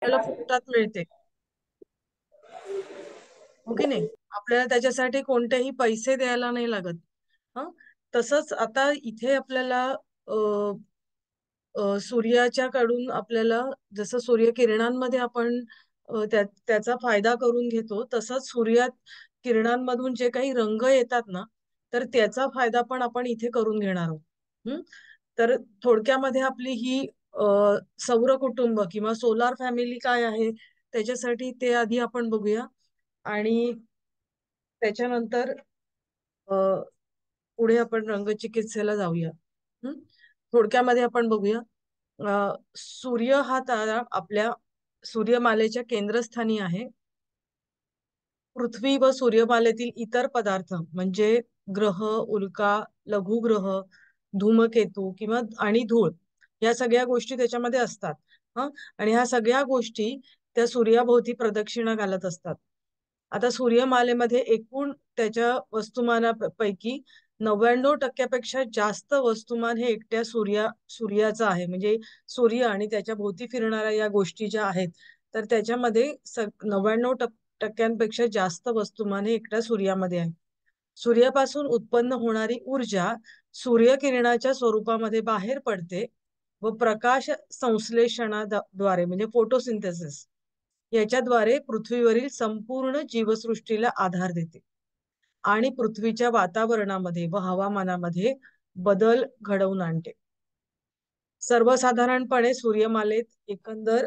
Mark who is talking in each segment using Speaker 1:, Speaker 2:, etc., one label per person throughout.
Speaker 1: आपल्याला फुकटात मिळते, हो की नाही? आपल्याला त्याच्यासाठी कोणतेही पैसे द्यायला नाही लागत. हा, तसंच आता इथे आपल्याला अ, सूर्याच्या कडून आपल्याला जसं सूर्यकिरणांमध्ये आपण त्याचा फायदा करून घेतो, तसंच सूर्यात किरणांमधून जे काही रंग येतात ना, तर त्याचा फायदा पण आपण इथे करून घेणार आहोत. हम्म. तर थोडक्यामध्ये आपली ही अ, सौर कुटुंब किंवा सोलार फॅमिली काय आहे त्याच्यासाठी ते आधी आपण बघूया. आणि त्याच्यानंतर अ, पुढे आपण रंगचिकित्सेला जाऊया. हं? थोडक्यामध्ये आपण बघूया. सूर्य हा तारा आपल्या सूर्यमालेच्या केंद्रस्थानी आहे. पृथ्वी व सूर्यमालेतील इतर पदार्थ म्हणजे ग्रह, उल्का, लघुग्रह, धूमकेतू किंवा आणि धूळ या सगळ्या गोष्टी त्याच्यामध्ये असतात. हं. आणि ह्या सगळ्या गोष्टी त्या सूर्याभोवती प्रदक्षिणा घालत असतात. आता सूर्यमालेमध्ये एकूण त्याच्या वस्तुमानापैकी 99% जास्त वस्तुमान हे एकट्या सूर्याचं आहे. म्हणजे सूर्य आणि त्याच्या भोवती फिरणाऱ्या या गोष्टी ज्या आहेत, तर त्याच्यामध्ये 99% जास्त वस्तुमान हे एकट्या सूर्यामध्ये आहे. सूर्यापासून उत्पन्न होणारी ऊर्जा सूर्यकिरणाच्या स्वरूपामध्ये बाहेर पडते व प्रकाश संश्लेषणाद्वारे म्हणजे फोटोसिंथेसिस याच्याद्वारे पृथ्वीवरील संपूर्ण जीवसृष्टीला आधार देते आणि पृथ्वीच्या वातावरणामध्ये व हवामानामध्ये बदल घडवून आणते. सर्वसाधारणपणे सूर्यमालेत एकंदर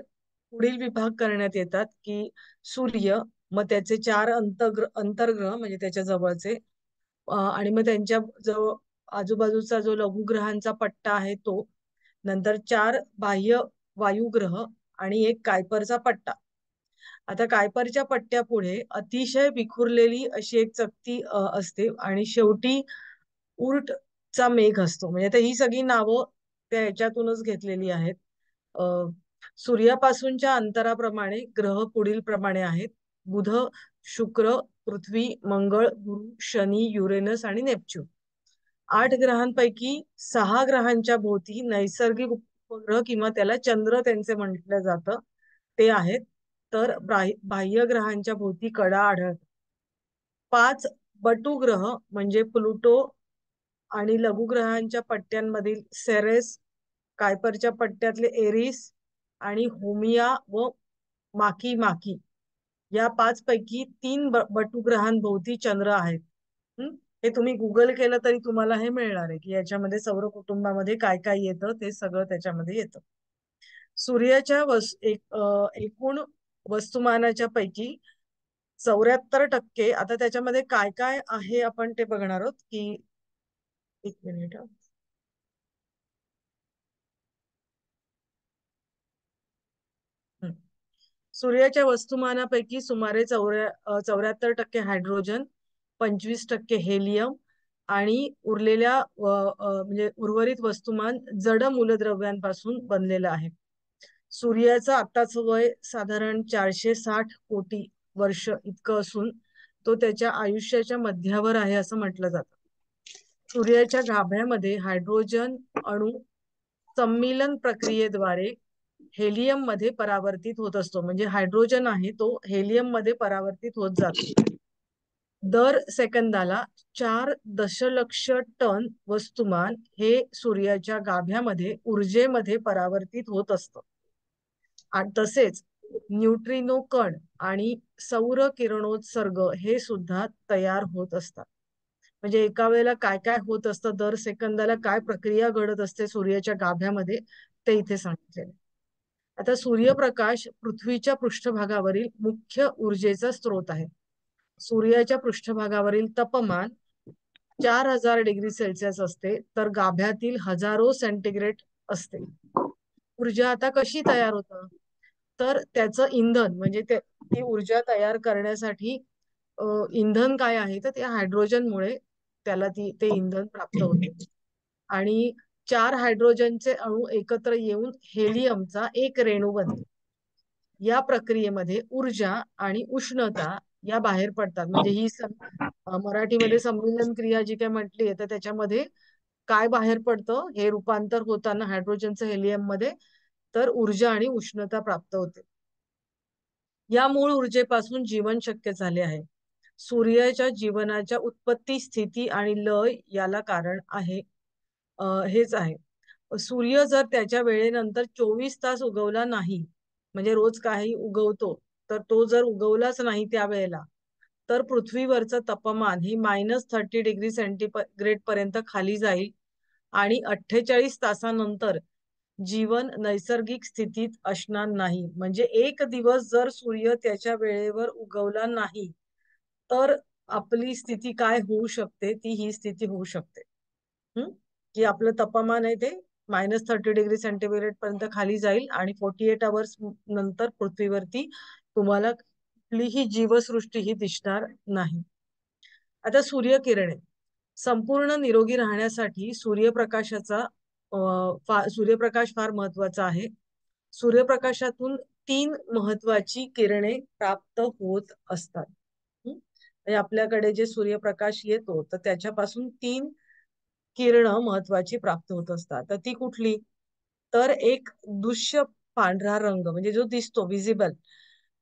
Speaker 1: पुढील विभाग करण्यात येतात की सूर्य, मग त्याचे 4 अंतर्ग्रह म्हणजे त्याच्या जवळचे, आणि मग त्यांच्या जवळ आजूबाजूचा जो लघुग्रहांचा पट्टा आहे तो, नंतर 4 बाह्य वायुग्रह आणि एक कायपरचा पट्टा. आता कायपरच्या पट्ट्यापुढे अतिशय विखुरलेली अशी एक चकती असते आणि शेवटी चा मेघ असतो. म्हणजे आता ही सगळी नावं त्या याच्यातूनच घेतलेली आहेत. अ, सूर्यापासूनच्या अंतराप्रमाणे ग्रह पुढील प्रमाणे आहेत: बुध, शुक्र, पृथ्वी, मंगळ, गुरु, शनी, युरेनस आणि नेपच्यून. 8 ग्रहांपैकी 6 ग्रहांच्या भोवती नैसर्गिक उपग्रह किंवा त्याला चंद्र त्यांचे म्हटलं जातं ते आहेत. तर बाह्य ग्रहांच्या भोवती कडा आढळतात. 5 बटुग्रह म्हणजे प्लुटो आणि लघुग्रहांच्या पट्ट्यांमधील सेरेस, कायपरच्या पट्ट्यातले एरिस आणि होमिया व माकी माकी या 5 पैकी 3 बटुग्रहांभोवती चंद्र आहेत. हं? हे तुम्ही गुगल केलं तरी तुम्हाला हे मिळणार आहे की याच्यामध्ये सौर कुटुंबामध्ये काय काय येतं, ते सगळं त्याच्यामध्ये येतं. सूर्याच्या एकूण वस्तुमानाच्या पैकी 74%, आता त्याच्यामध्ये काय काय आहे आपण ते बघणार आहोत की, एक मिनिट. हं. सूर्याच्या वस्तुमानापैकी सुमारे 74% हायड्रोजन, 25% हेलियम आणि उरलेल्या म्हणजे उर्वरित वस्तुमान जड मूलद्रव्यांपासून बनलेलं आहे. सूर्याचं आताच वय साधारण 460 कोटी वर्ष इतकं असून तो त्याच्या आयुष्याच्या मध्यावर आहे असं म्हटलं जातं. सूर्याच्या गाभ्यामध्ये हायड्रोजन अणू सम्मिलन प्रक्रियेद्वारे हेलियम मध्ये परावर्तित होत असतो. म्हणजे हायड्रोजन आहे तो हेलियम मध्ये परावर्तित होत जातो. दर सेकंदाला 4 दशलक्ष टन वस्तुमान हे सूर्याच्या गाभ्यामध्ये ऊर्जेमध्ये परावर्तित होत असतं. आणि तसेच न्यूट्रिनो कण आणि सौर किरणोत्सर्ग हे सुद्धा तयार होत असतात. म्हणजे एका वेळेला काय काय होत असतं, दर सेकंदाला काय प्रक्रिया घडत असते सूर्याच्या गाभ्यामध्ये, ते इथे सांगितलेले. आता सूर्यप्रकाश पृथ्वीच्या पृष्ठभागावरील मुख्य ऊर्जेचा स्रोत आहे. सूर्याच्या पृष्ठभागावरील तापमान 4000 डिग्री सेल्सिअस असते, तर गाभ्यातील हजारो सेंटीग्रेड असते. ऊर्जा आता कशी तयार होतं, तर त्याचं इंधन म्हणजे ती ऊर्जा तयार करण्यासाठी इंधन काय आहे, तर त्या हायड्रोजनमुळे त्याला ते इंधन प्राप्त होते. आणि 4 हायड्रोजनचे अणू एकत्र येऊन हेलियमचा एक रेणू बनते. या प्रक्रियेमध्ये ऊर्जा आणि उष्णता या बाहेर पडतात. म्हणजे ही मराठीमध्ये संमिलन क्रिया जी काय म्हटली आहे, तर त्याच्यामध्ये काय बाहेर पडतं, हे रूपांतर होताना हायड्रोजनचं हेलियम मध्ये, तर ऊर्जा आणि उष्णता प्राप्त होते. या मूळ ऊर्जेपासून जीवन शक्य झाले आहे. सूर्याच्या जीवनाच्या उत्पत्ती, स्थिती आणि लय याला कारण आहे हेच आहे. सूर्य जर त्याच्या वेळेनंतर 24 तास उगवला नाही, म्हणजे रोज काही उगवतो, तर तो जर उगवलाच नाही त्या वेळेला, तर पृथ्वीवरचं तापमान ही -30 डिग्री सेंटीग्रेड पर्यंत खाली जाईल आणि 48 तासानंतर जीवन नैसर्गिक स्थितीत असणार नाही. म्हणजे एक दिवस जर सूर्य त्याच्या वेळेवर उगवला नाही, तर आपली स्थिती काय होऊ शकते, ती ही स्थिती होऊ शकते. हं? की आपलं तापमान आहे ते -30 डिग्री सेंटीग्रेड पर्यंत खाली जाईल आणि 48 अवर्स नंतर पृथ्वीवरती तुम्हाला कुठलीही जीवसृष्टी ही दिसणार नाही. आता सूर्यकिरणे संपूर्ण निरोगी राहण्यासाठी सूर्यप्रकाश फार महत्वाचा आहे. सूर्यप्रकाशातून 3 महत्वाची किरणे प्राप्त होत असतात. म्हणजे आपल्याकडे जे सूर्यप्रकाश येतो तर त्याच्यापासून 3 किरण महत्वाची प्राप्त होत असतात. तर ती कुठली? तर एक दृश्य पांढरा रंग म्हणजे जो दिसतो विजिबल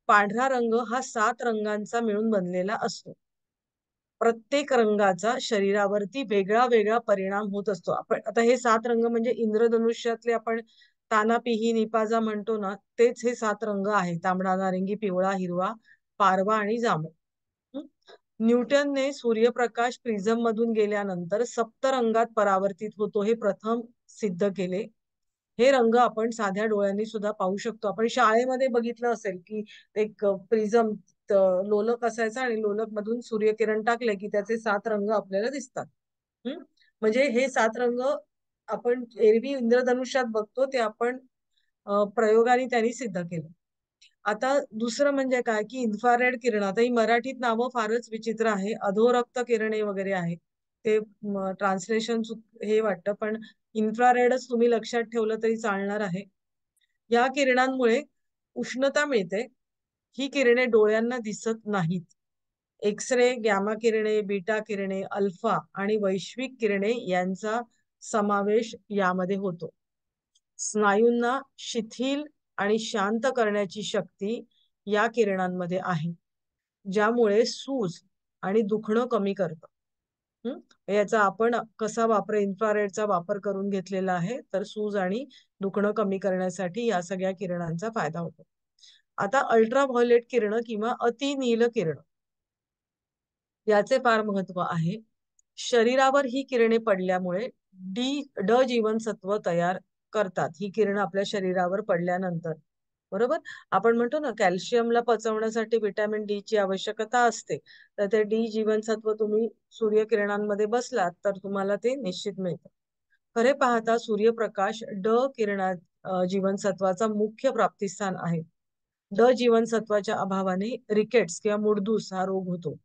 Speaker 1: पांढरा रंग हा 7 रंगांचा मिळून बनलेला असतो. प्रत्येक रंगाचा शरीरावरती वेगळा वेगळा परिणाम होत असतो. आपण आता हे 7 रंग म्हणजे इंद्रधनुष्यातले आपण ताना, पिही, निपाजा म्हणतो ना, तेच हे 7 रंग आहेत. तांबडा, नारिंगी, पिवळा, हिरवा, पारवा आणि जांभळा. हं? न्यूटनने सूर्यप्रकाश प्रिझम मधून गेल्यानंतर सप्तरंगात परावर्तित होतो हे प्रथम सिद्ध केले. हे रंग आपण साध्या डोळ्यांनी सुद्धा पाहू शकतो. आपण शाळेमध्ये बघितलं असेल की एक प्रिझम लोलक असायचा आणि लोलक मधून सूर्यकिरण टाकले की त्याचे 7 रंग आपल्याला दिसतात. हम्म म्हणजे हे 7 रंग आपण एरवी इंद्रधनुष्यात बघतो ते आपण प्रयोगाने त्यांनी सिद्ध केलं. आता दुसरं म्हणजे काय की इन्फ्रारेड किरण. आता ही मराठीत नावं फारच विचित्र आहे. अधोरक्त किरणे वगैरे आहे ते ट्रान्सलेशन हे वाटतं, पण इन्फ्रारेडच तुम्ही लक्षात ठेवलं तरी चालणार आहे. या किरणांमुळे उष्णता मिळते. ही किरणे डोळ्यांना दिसत नाहीत. एक्स-रे, गॅमा किरणे, बीटा किरणे, अल्फा आणि वैश्विक किरणे यांचा समावेश यामध्ये होतो. स्नायूंना शिथिल आणि शांत करण्याची शक्ती या किरणांमध्ये आहे, ज्यामुळे सूज आणि दुखणं कमी करतं. याचा आपण कसा वापर इन्फ्रारेडचा वापर करून घेतलेला आहे, तर सूज आणि दुखणं कमी करण्यासाठी या सगळ्या किरणांचा फायदा होतो. आता अल्ट्राव्हायोलेट किरण किंवा अतिनील किरण याचे फार महत्व आहे. शरीरावर ही किरणे पडल्यामुळे ड जीवनसत्व तयार करतात. ही किरण आपल्या शरीरावर पडल्यानंतर, बरोबर, आपण म्हणतो ना कॅल्शियमला पचवण्यासाठी व्हिटॅमिन डी ची आवश्यकता असते, तर ते डी जीवनसत्व तुम्ही सूर्यकिरणांमध्ये बसलात तर तुम्हाला ते निश्चित मिळतं. खरे पाहता सूर्यप्रकाश ड किरणात जीवनसत्वाचा मुख्य प्राप्तिस्थान आहे. ड जीवनसत्वाच्या अभावाने रिकेट्स किंवा मुडदूस हा रोग होतो.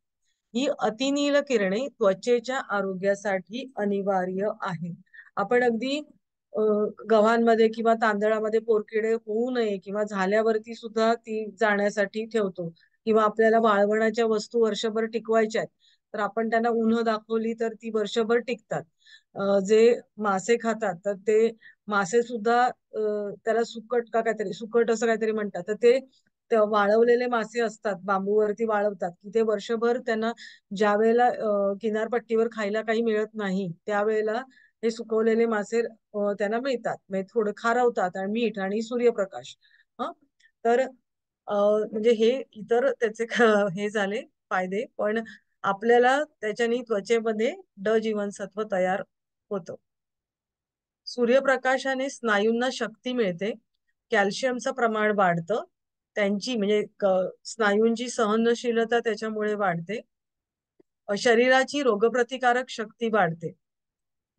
Speaker 1: ही अतिनील किरणे त्वचेच्या आरोग्यासाठी अनिवार्य आहे. आपण अगदी गव्हांमध्ये किंवा तांदळामध्ये पोरकिडे होऊ नये किंवा झाल्यावरती सुद्धा ती जाण्यासाठी ठेवतो, किंवा आपल्याला वाळवणाच्या वस्तू वर्षभर टिकवायच्या आहेत तर आपण त्यांना उन्ह दाखवली तर ती वर्षभर टिकतात. जे मासे खातात तर ते मासे सुद्धा त्याला सुकट का काहीतरी सुकट असं काहीतरी म्हणतात, तर ते वाळवलेले मासे असतात बांबूवरती वाळवतात की ते वर्षभर त्यांना ज्या वेळेला किनारपट्टीवर खायला काही मिळत नाही त्यावेळेला हे सुकवलेले मासे त्यांना मिळतात. म्हणजे थोडं खारवतात आणि मीठ आणि सूर्यप्रकाश. हं तर म्हणजे हे इतर त्याचे हे झाले फायदे, पण आपल्याला त्याच्याने त्वचेमध्ये ड जीवनसत्व तयार होतं. सूर्यप्रकाशाने स्नायूंना शक्ती मिळते, कॅल्शियमचं प्रमाण वाढतं, त्यांची म्हणजे स्नायूंची सहनशीलता त्याच्यामुळे वाढते, शरीराची रोगप्रतिकारक शक्ती वाढते,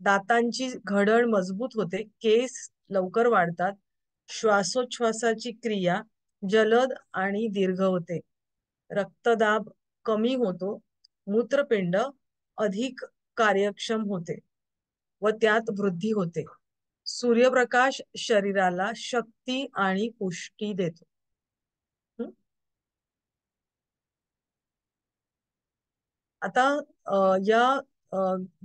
Speaker 1: दातांची घडण मजबूत होते, केस लवकर वाढतात, श्वासोच्छवासाची क्रिया जलद आणि दीर्घ होते, रक्तदाब कमी होतो, मूत्रपिंड अधिक कार्यक्षम होते व त्यात वृद्धी होते. सूर्यप्रकाश शरीराला शक्ती आणि पुष्टी देतो. हं? आता या अ,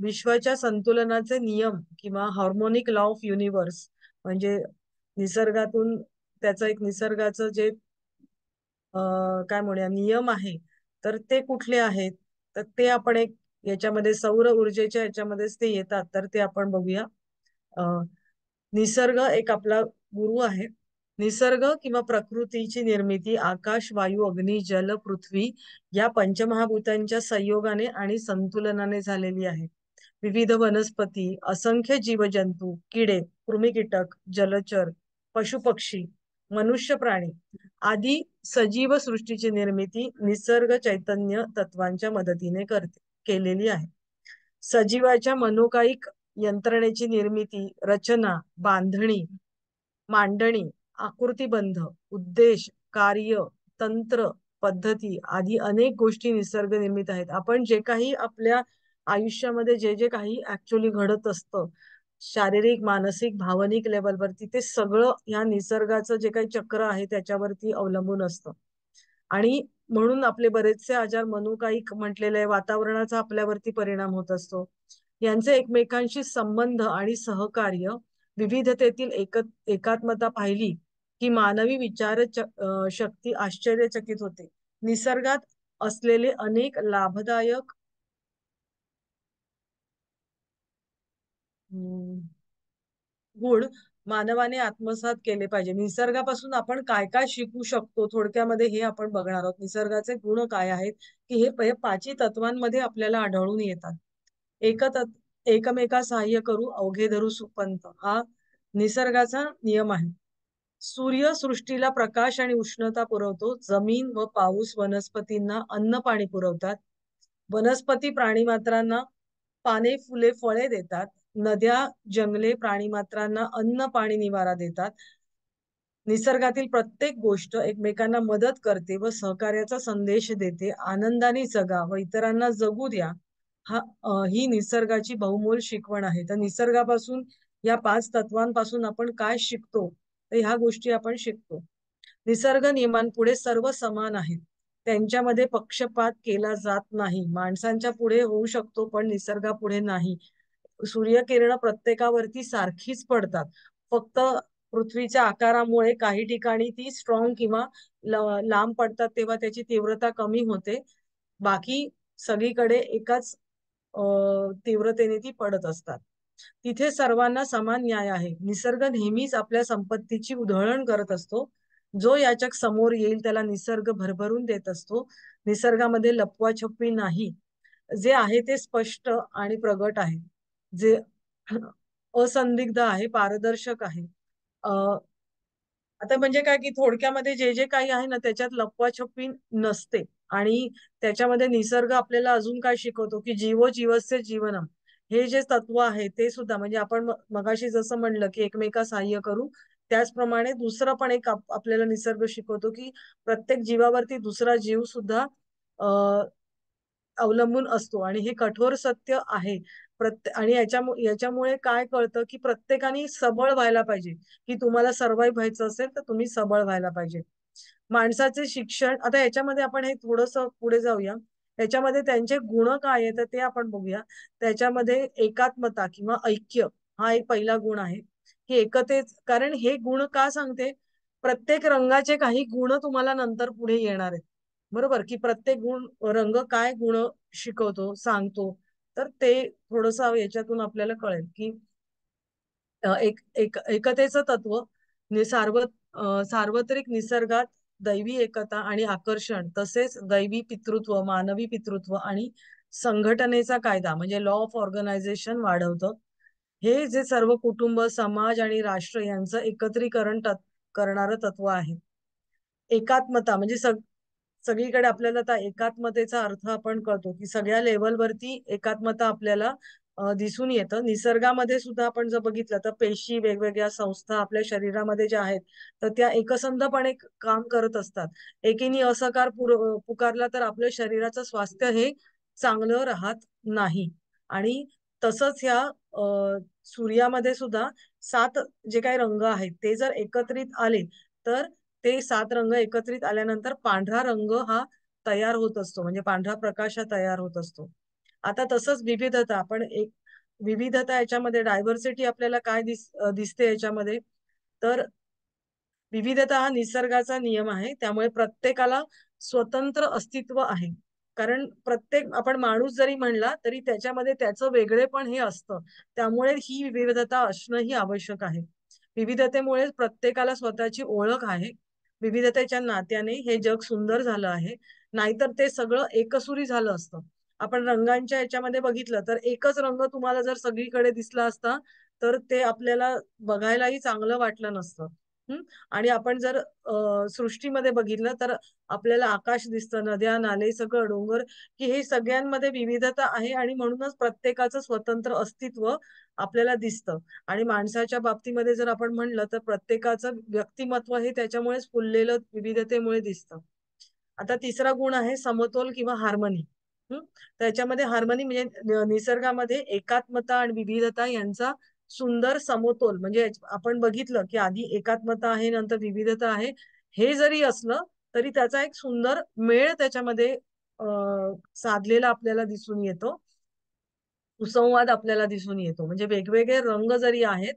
Speaker 1: विश्वाच्या संतुलनाचे नियम किंवा हार्मोनिक लॉ ऑफ युनिव्हर्स म्हणजे निसर्गातून त्याचं एक निसर्गाचं जे काय म्हणूया नियम आहे, तर ते कुठले आहेत? तर ते आपण एक याच्यामध्ये सौर ऊर्जेच्या याच्यामध्येच ते येतात, तर ते आपण बघूया. अं, निसर्ग एक आपला गुरु आहे. निसर्ग किंवा प्रकृतीची निर्मिती आकाश, वायू, अग्नी, जल, पृथ्वी या पंचमहाभूतांच्या संयोगाने आणि संतुलनाने झालेली आहे. विविध वनस्पती, असंख्य जीवजंतू, किडे, कृमीकीटक, जलचर, पशुपक्षी, मनुष्य, प्राणी आदी सजीव सृष्टीची निर्मिती निसर्ग चैतन्य तत्वांच्या मदतीने केलेली आहे. सजीवाच्या मनोकायिक यंत्रणेची निर्मिती, रचना, बांधणी, मांडणी, आकृतीबंध, उद्देश, कार्य, तंत्र, पद्धती आदी अनेक गोष्टी निसर्ग निर्मित आहेत. आपण जे काही आपल्या आयुष्यामध्ये जे जे काही ऍक्च्युअली घडत असतं, शारीरिक, मानसिक, भावनिक लेवलवरती, ते सगळं या निसर्गाचं जे काही चक्र आहे त्याच्यावरती अवलंबून असतं. आणि म्हणून आपले बरेचसे आजार मनोकायिक म्हटलेले आहे, वातावरणाचा आपल्यावरती परिणाम होत असतो. यांचे एकमेकांशी संबंध आणि सहकार्य, विविधतेतील एकात्मता पाहिली की मानवी शक्ती आश्चर्यचकित होते. निसर्गात असलेले अनेक लाभदायक गुण मानवाने आत्मसात केले पाहिजे. निसर्गापासून आपण काय काय शिकू शकतो थोडक्यामध्ये हे आपण बघणार आहोत. निसर्गाचे गुण काय आहेत की हे पाची तत्वांमध्ये आपल्याला आढळून येतात. एकमेका सहाय्य करू अवघे धरू सुपंथ हा निसर्गाचा नियम आहे. सूर्य सृष्टीला प्रकाश आणि उष्णता पुरवतो. जमीन व पाऊस वनस्पतींना अन्न पाणी पुरवतात. वनस्पती प्राणीमात्रांना पाने, फुले, फळे देतात. नद्या, जंगले प्राणीमात्रांना अन्न, पाणी, निवारा देतात. निसर्गातील प्रत्येक गोष्ट एकमेकांना मदत करते व सहकार्याचा संदेश देते. आनंदाने जगा व इतरांना जगू द्या. ही निसर्गाची बहुमोल शिकवण आहे. तर निसर्गापासून या 5 तत्वांपासून आपण काय शिकतो, तर ह्या गोष्टी आपण शिकतो. निसर्ग नियमांपुढे सर्व समान आहेत. त्यांच्यामध्ये पक्षपात केला जात नाही. माणसांच्या पुढे होऊ शकतो पण निसर्गापुढे नाही. सूर्यकिरण प्रत्येकावरती सारखीच पडतात. फक्त पृथ्वीच्या आकारामुळे काही ठिकाणी ती स्ट्रॉंग किंवा लांब पडतात तेव्हा त्याची तीव्रता कमी होते. बाकी सगळीकडे एकाच तीव्रतेने ती पडत असतात. तिथे सर्वांना समान न्याय आहे. निसर्ग नेहमीच आपल्या संपत्तीची उधळण करत असतो. जो याच्या समोर येईल त्याला निसर्ग भरभरून देत असतो. निसर्गामध्ये लपवाछपवी नाही. जे आहे ते स्पष्ट आणि प्रगट आहे. जे असंदिग्ध आहे, पारदर्शक आहे. आता म्हणजे काय की थोडक्यामध्ये जे जे काही आहे ना त्याच्यात लपवाछपवी नसते. आणि त्याच्यामध्ये निसर्ग आपल्याला अजून काय शिकवतो की जीवो जीवस्य जीवनम हे जे तत्व आहे ते सुद्धा म्हणजे आपण मगाशी जसं म्हणलं की एकमेका सहाय्य करू, त्याचप्रमाणे दुसरं पण एक आपल्याला निसर्ग शिकवतो की प्रत्येक जीवावरती दुसरा जीव सुद्धा अवलंबून असतो आणि हे कठोर सत्य आहे. आणि याच्यामुळे काय कळतं की प्रत्येकाने सबळ व्हायला पाहिजे. की तुम्हाला सर्व्हाइव्ह व्हायचं असेल तर तुम्ही सबळ व्हायला पाहिजे. माणसाचे शिक्षण आता याच्यामध्ये आपण हे थोडस पुढे जाऊया. याच्यामध्ये त्यांचे गुण काय आहे तर ते आपण बघूया. त्याच्यामध्ये एकात्मता किंवा ऐक्य हा एक पहिला गुण आहे. की एकतेच कारण हे गुण का सांगते, प्रत्येक रंगाचे काही गुण तुम्हाला नंतर पुढे येणार आहेत. बरोबर की प्रत्येक रंग काय गुण शिकवतो सांगतो. तर ते थोडस याच्यातून आपल्याला कळेल की एकतेचं तत्व सार्वत्रिक निसर्गात दैवी एकता आणि आकर्षण तसेच दैवी पितृत्व, मानवी पितृत्व आणि संघटनेचा कायदा म्हणजे लॉ ऑफ ऑर्गनायझेशन वाढवतं. हे जे सर्व कुटुंब, समाज आणि राष्ट्र यांचं एकत्रीकरण करणारं तत्व आहे. एकात्मता म्हणजे सगळीकडे आपल्याला आता एकात्मतेचा अर्थ आपण कळतो की सगळ्या लेवलवरती एकात्मता आपल्याला दिसून येतं. निसर्गामध्ये सुद्धा आपण जर बघितलं तर पेशी, वेगवेगळ्या संस्था आपल्या शरीरामध्ये ज्या आहेत तर त्या एकसंधपणे काम करत असतात. एकीने असहकार पुकारला तर आपल्या शरीराचं स्वास्थ्य हे चांगलं राहत नाही. आणि तसंच ह्या सूर्यामध्ये सुद्धा 7 जे काही रंग आहेत ते जर एकत्रित आले तर ते 7 रंग एकत्रित आल्यानंतर पांढरा रंग हा तयार होत असतो. म्हणजे पांढरा प्रकाश हा तयार होत असतो. आता तसंच विविधता आपण विविधता याच्यामध्ये डायव्हर्सिटी आपल्याला काय दिसते याच्यामध्ये तर विविधता हा निसर्गाचा नियम आहे, त्यामुळे प्रत्येकाला स्वतंत्र अस्तित्व आहे. कारण प्रत्येक आपण माणूस जरी म्हणला तरी त्याच्यामध्ये त्याचं वेगळेपण हे असतं. त्यामुळे ही विविधता असणं ही आवश्यक आहे. विविधतेमुळे प्रत्येकाला स्वतःची ओळख आहे. विविधतेच्या नात्याने हे जग सुंदर झालं आहे. नाहीतर ते सगळं एकसुरी झालं असतं. आपण रंगांच्या ह्याच्यामध्ये बघितलं तर एकच रंग तुम्हाला जर सगळीकडे दिसला असता तर ते आपल्याला बघायलाही चांगलं वाटलं नसतं. हम्म आणि आपण जर सृष्टीमध्ये बघितलं तर आपल्याला आकाश दिसतं, नद्या, नाले, सगळं डोंगर, की हे सगळ्यांमध्ये विविधता आहे आणि म्हणूनच प्रत्येकाचं स्वतंत्र अस्तित्व आपल्याला दिसतं. आणि माणसाच्या बाबतीमध्ये जर आपण म्हणलं तर प्रत्येकाचं व्यक्तिमत्व हे त्याच्यामुळेच फुललेलं विविधतेमुळे दिसतं. आता तिसरा गुण आहे समतोल किंवा हार्मनी. त्याच्यामध्ये हार्मनी म्हणजे निसर्गामध्ये एकात्मता आणि विविधता यांचा सुंदर समतोल, म्हणजे आपण बघितलं की आधी एकात्मता आहे, नंतर विविधता आहे. हे जरी असलं तरी त्याचा एक सुंदर मेळ त्याच्यामध्ये साधलेला आपल्याला दिसून येतो. सुसंवाद आपल्याला दिसून येतो. म्हणजे वेगवेगळे रंग जरी आहेत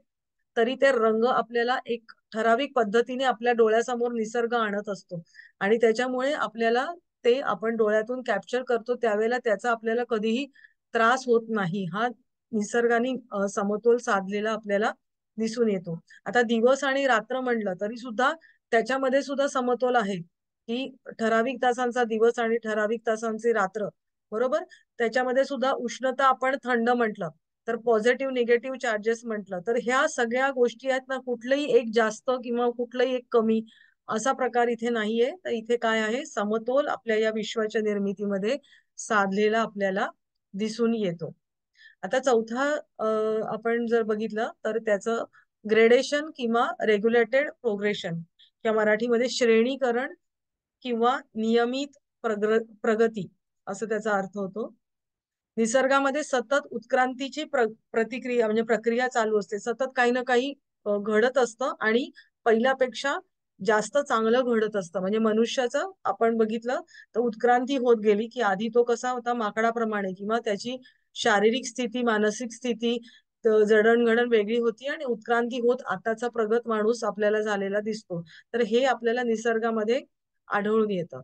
Speaker 1: तरी ते रंग आपल्याला एक ठराविक पद्धतीने आपल्या डोळ्यासमोर निसर्ग आणत असतो आणि त्याच्यामुळे आपल्याला ते आपण डोळ्यातून कॅप्चर करतो त्यावेळेला त्याचा आपल्याला कधीही त्रास होत नाही. हा निसर्गाने समतोल साधलेला आपल्याला दिसून येतो. आता दिवस आणि रात्र म्हणलं तरी सुद्धा त्याच्यामध्ये सुद्धा समतोल आहे, की ठराविक तासांचा दिवस आणि ठराविक तासांचे रात्र, बरोबर. त्याच्यामध्ये सुद्धा उष्णता आपण थंड म्हटलं तर पॉझिटिव्ह निगेटिव्ह चार्जेस म्हटलं तर ह्या सगळ्या गोष्टी आहेत ना, कुठलंही एक जास्त किंवा कुठलंही एक कमी असा प्रकार इथे नाहीये. तर इथे काय आहे, समतोल आपल्या या विश्वाच्या निर्मितीमध्ये साधलेला आपल्याला दिसून येतो. आता चौथा आपण जर बघितलं तर त्याचं ग्रेडेशन किंवा रेग्युलेटेड प्रोग्रेशन किंवा मराठीमध्ये श्रेणीकरण किंवा नियमित प्रगती असं त्याचा अर्थ होतो. निसर्गामध्ये सतत उत्क्रांतीची प्रतिक्रिया म्हणजे प्रक्रिया चालू असते. सतत काही ना काही घडत असतं आणि पहिल्यापेक्षा जास्त चांगलं घडत असतं. म्हणजे मनुष्याचं आपण बघितलं तर उत्क्रांती होत गेली, की आधी तो कसा होता माकडाप्रमाणे, किंवा त्याची शारीरिक स्थिती, मानसिक स्थिती, जडणघडण वेगळी होती आणि उत्क्रांती होत आताचा प्रगत माणूस आपल्याला झालेला दिसतो. तर हे आपल्याला निसर्गामध्ये आढळून येतं.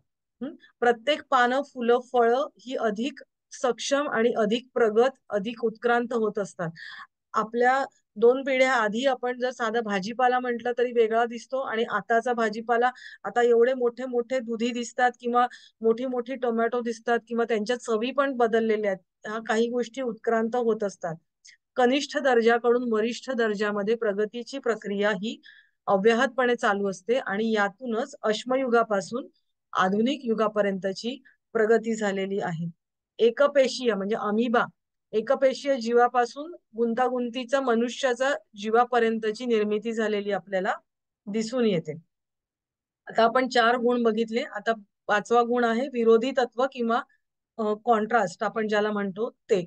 Speaker 1: प्रत्येक पानं, फुलं, फळं ही अधिक सक्षम आणि अधिक प्रगत, अधिक उत्क्रांत होत असतात. आपल्या 2 पिढ्या आधी आपण जर साधा भाजीपाला म्हटलं तरी वेगळा दिसतो आणि आताचा भाजीपाला आता एवढे मोठे मोठे दुधी दिसतात किंवा मोठी मोठी टोमॅटो दिसतात किंवा त्यांच्या चवी पण बदललेल्या आहेत. ह्या काही गोष्टी उत्क्रांत होत असतात. कनिष्ठ दर्जाकडून वरिष्ठ दर्जामध्ये प्रगतीची प्रक्रिया ही अव्याहतपणे चालू असते आणि यातूनच अश्मयुगापासून आधुनिक युगापर्यंतची प्रगती झालेली आहे. एकपेशीय म्हणजे अमिबा, एकपेशीय जीवापासून गुंतागुंतीचा मनुष्याचा जीवापर्यंतची निर्मिती झालेली आपल्याला दिसून येते. आता आपण 4 गुण बघितले. आता 5वा गुण आहे विरोधी तत्व किंवा कॉन्ट्रास्ट आपण ज्याला म्हणतो ते.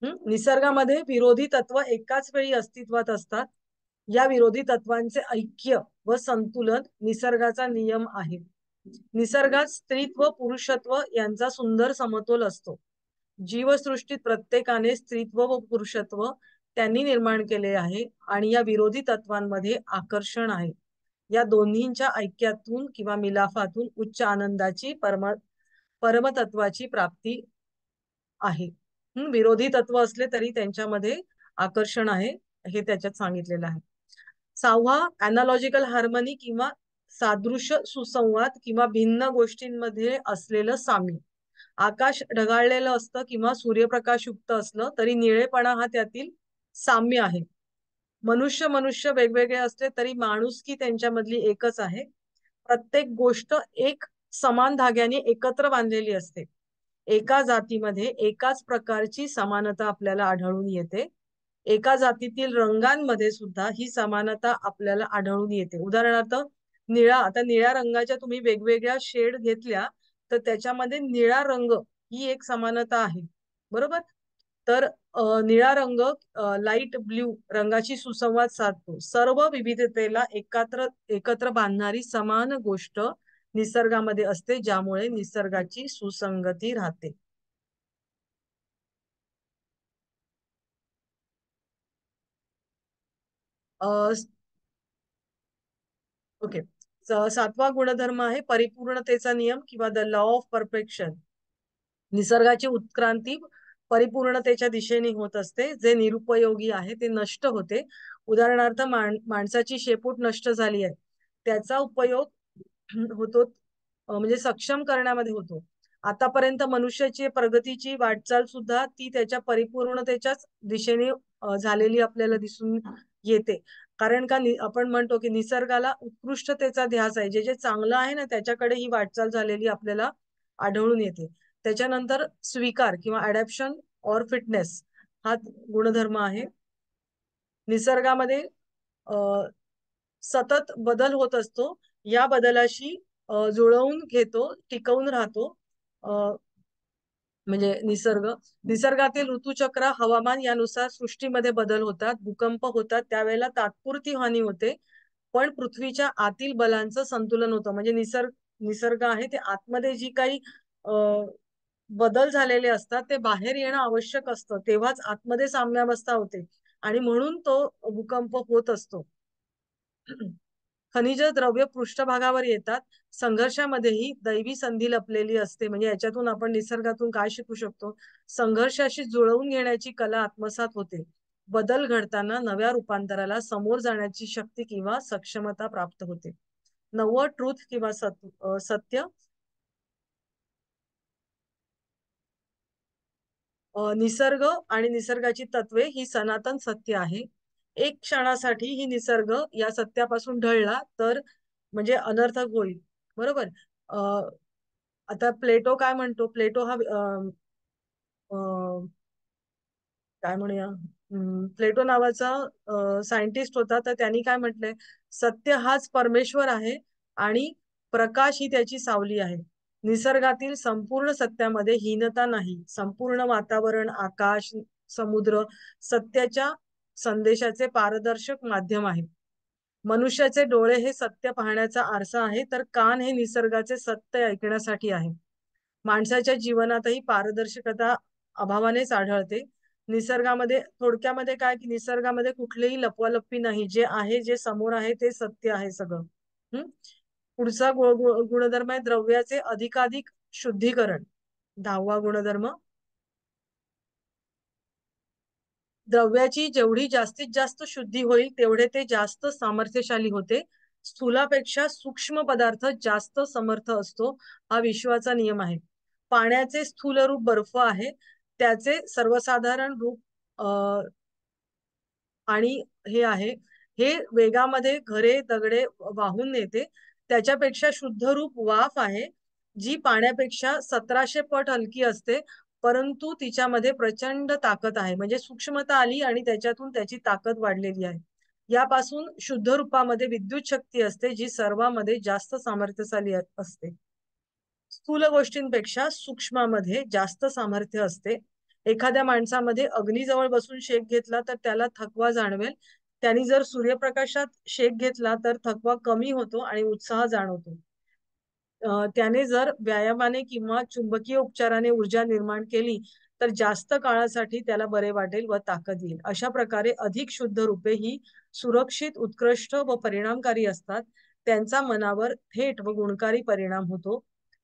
Speaker 1: निसर्गामध्ये विरोधी तत्व एकाच वेळी अस्तित्वात असतात. या विरोधी तत्वांचे ऐक्य व संतुलन निसर्गाचा नियम आहे. निसर्गात स्त्रीत्व पुरुषत्व यांचा सुंदर समतोल असतो. जीवसृष्टीत प्रत्येकाने स्त्रीत्व व पुरुषत्व त्यांनी निर्माण केले आहे आणि या विरोधी तत्वांमध्ये आकर्षण आहे. या दोन्हींच्या ऐक्यातून किंवा मिलाफातून उच्च आनंदाची परमतत्वाची प्राप्ती आहे. विरोधी तत्व असले तरी त्यांच्यामध्ये आकर्षण आहे, हे त्याच्यात सांगितलेलं आहे. 6वा अॅनालॉजिकल हार्मनी किंवा सादृश्य सुसंवाद किंवा भिन्न गोष्टींमध्ये असलेलं साम्य. आकाश ढगाळलेलं असतं किंवा सूर्यप्रकाश युक्त असलं तरी निळेपणा हा त्यातील साम्य आहे. मनुष्य मनुष्य वेगवेगळे असले तरी माणुसकी त्यांच्यामधली एकच आहे. प्रत्येक गोष्ट एक समान धाग्याने एकत्र बांधलेली असते. एका जातीमध्ये एकाच प्रकारची समानता आपल्याला आढळून येते. एका जातीतील रंगांमध्ये सुद्धा ही समानता आपल्याला आढळून येते. उदाहरणार्थ निळा, आता निळ्या रंगाच्या तुम्ही वेगवेगळ्या शेड घेतल्या तर त्याच्यामध्ये निळा रंग ही एक समानता आहे, बरोबर. तर निळा रंग लाईट ब्ल्यू रंगाची सुसंवाद साधतो. सर्व विविधतेला एकत्र बांधणारी समान गोष्ट निसर्गामध्ये असते, ज्यामुळे निसर्गाची सुसंगती राहते. ओके. सातवा गुणधर्म आहे परिपूर्णतेचा नियम किंवा द लॉ ऑफ परफेक्शन. निसर्गाची उत्क्रांती परिपूर्णतेच्या दिशेने होत असते. जे निरुपयोगी आहे ते नष्ट होते. उदाहरणार्थ माणसाची शेपूट नष्ट झाली आहे, त्याचा उपयोग होतो म्हणजे सक्षम करण्यामध्ये होतो. आतापर्यंत मनुष्याची प्रगतीची वाटचाल सुद्धा ती त्याच्या परिपूर्णतेच्याच दिशेने झालेली आपल्याला दिसून येते. कारण का आपण म्हणतो की निसर्गाला उत्कृष्टतेचा ध्यास आहे. जे जे चांगलं आहे ना त्याच्याकडे ही वाटचाल झालेली आपल्याला आढळून येते. त्याच्यानंतर स्वीकार किंवा अडॅप्शन ऑर फिटनेस हा गुणधर्म आहे. निसर्गामध्ये अ, सतत बदल होत असतो. या बदलाशी जुळवून घेतो, टिकवून राहतो. अ, म्हणजे निसर्गातील ऋतुचक्र, हवामान यानुसार सृष्टीमध्ये बदल होतात, भूकंप होतात, त्यावेळेला तात्पुरती हानी होते, पण पृथ्वीच्या आतील बलांचं संतुलन होतं. म्हणजे निसर्ग आहे ते आतमध्ये जी काही अ, बदल झालेले असतात ते बाहेर येणं आवश्यक असतं, तेव्हाच आतमध्ये साम्यावस्था होते आणि म्हणून तो भूकंप होत असतो. खनिज द्रव्य पृष्ठभागावर येतात. संघर्षामध्येही दैवी संधी लपलेली असते. म्हणजे याच्यातून आपण निसर्गातून काय शिकू शकतो? संघर्षाशी जुळवून घेण्याची कला आत्मसात होते. बदल घडताना नव्या रूपांतराला समोर जाण्याची शक्ती किंवा सक्षमता प्राप्त होते. नववं ट्रूथ किंवा सत्य. निसर्ग आणि निसर्गाची तत्वे ही सनातन सत्य आहे. एक क्षणासाठी ही निसर्ग या सत्यापासून ढळला तर म्हणजे अनर्थक होईल. बरोबर. अ, आता प्लेटो काय म्हणतो? प्लेटो हा काय म्हणूया, प्लेटो नावाचा सायंटिस्ट होता. तर त्यांनी काय म्हटलंय? सत्य हाच परमेश्वर आहे आणि प्रकाश ही त्याची सावली आहे. निसर्गातील संपूर्ण सत्यामध्ये हीनता नाही. संपूर्ण वातावरण, आकाश, समुद्र सत्याच्या संदेशाचे पारदर्शक माध्यम आहे. मनुष्याचे डोळे हे सत्य पाहण्याचा आरसा आहे, तर कान हे निसर्गाचे सत्य ऐकण्यासाठी आहे. माणसाच्या जीवनातही पारदर्शकता अभावानेच आढळते. निसर्गामध्ये थोडक्यामध्ये काय की निसर्गामध्ये कुठलीही लपवालपी नाही. जे आहे, जे समोर आहे ते सत्य आहे सगळं. हम्म. पुढचा गुणधर्म आहे द्रव्याचे अधिकाधिक शुद्धीकरण. 10वा गुणधर्म. द्रव्याची जेवढी जास्तीत जास्त शुद्धी होईल तेवढे ते जास्त सामर्थ्यशाली होते. स्थूलापेक्षा सूक्ष्म पदार्थ जास्त समर्थ असतो, हा विश्वाचा नियम आहे. पाण्याचे स्थूल रूप बर्फ आहे, त्याचे सर्वसाधारण रूप आणि हे आहे, हे वेगामध्ये घरे दगडे वाहून नेते. त्याच्यापेक्षा शुद्ध रूप वाफ आहे, जी पाण्यापेक्षा 1700 पट हलकी असते, परंतु तिच्यामध्ये प्रचंड ताकद आहे. म्हणजे सूक्ष्मता आली आणि त्याच्यातून त्याची ताकद वाढलेली आहे. यापासून शुद्ध रूपामध्ये विद्युत शक्ती असते, जी सर्वांमध्ये जास्त सामर्थ्यशाली असते. स्थूल गोष्टींपेक्षा सूक्ष्मामध्ये जास्त सामर्थ्य असते. एखाद्या माणसामध्ये अग्नीजवळ बसून शेक घेतला तर त्याला थकवा जाणवेल. त्यांनी जर सूर्यप्रकाशात शेक घेतला तर थकवा कमी होतो आणि उत्साह जाणवतो. त्याने जर व्यायामाने किंवा चुंबकीय उपचाराने ऊर्जा निर्माण केली तर जास्त काळासाठी त्याला बरे वाटेल व ताकद येईल. अशा प्रकारे अधिक शुद्ध रूपे ही सुरक्षित, उत्कृष्ट व परिणामकारी असतात. त्यांचा मनावर थेट व गुणकारी परिणाम होतो.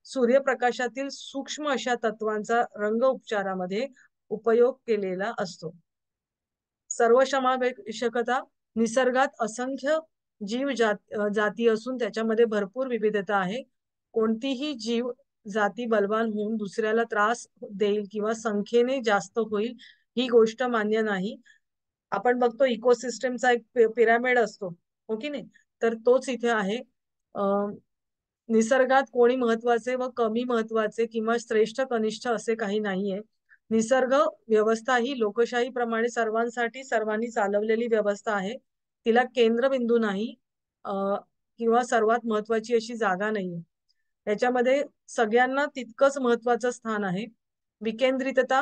Speaker 1: सूर्यप्रकाशातील सूक्ष्म अशा तत्वांचा रंग उपचारामध्ये उपयोग केलेला असतो. सर्वसमावेशकता. निसर्गात असंख्य जाती असून त्याच्यामध्ये भरपूर विविधता आहे. कोणतीही जीव जाती बलवान होऊन दुसऱ्याला त्रास देईल किंवा संख्येने जास्त होईल ही गोष्ट मान्य नाही. आपण बघतो इकोसिस्टमचा एक पिरामिड असतो, हो की नाही? तर तोच इथे आहे. निसर्गात कोणी महत्वाचे व कमी महत्वाचे किंवा श्रेष्ठ कनिष्ठ असे काही नाहीये. निसर्ग व्यवस्था ही लोकशाही प्रमाणे सर्वांसाठी सर्वांनी चालवलेली व्यवस्था आहे. तिला केंद्रबिंदू नाही अ, किंवा सर्वात महत्वाची अशी जागा नाहीये. याच्यामध्ये सगळ्यांना तितकंच महत्वाचं स्थान आहे. विकेंद्रितता.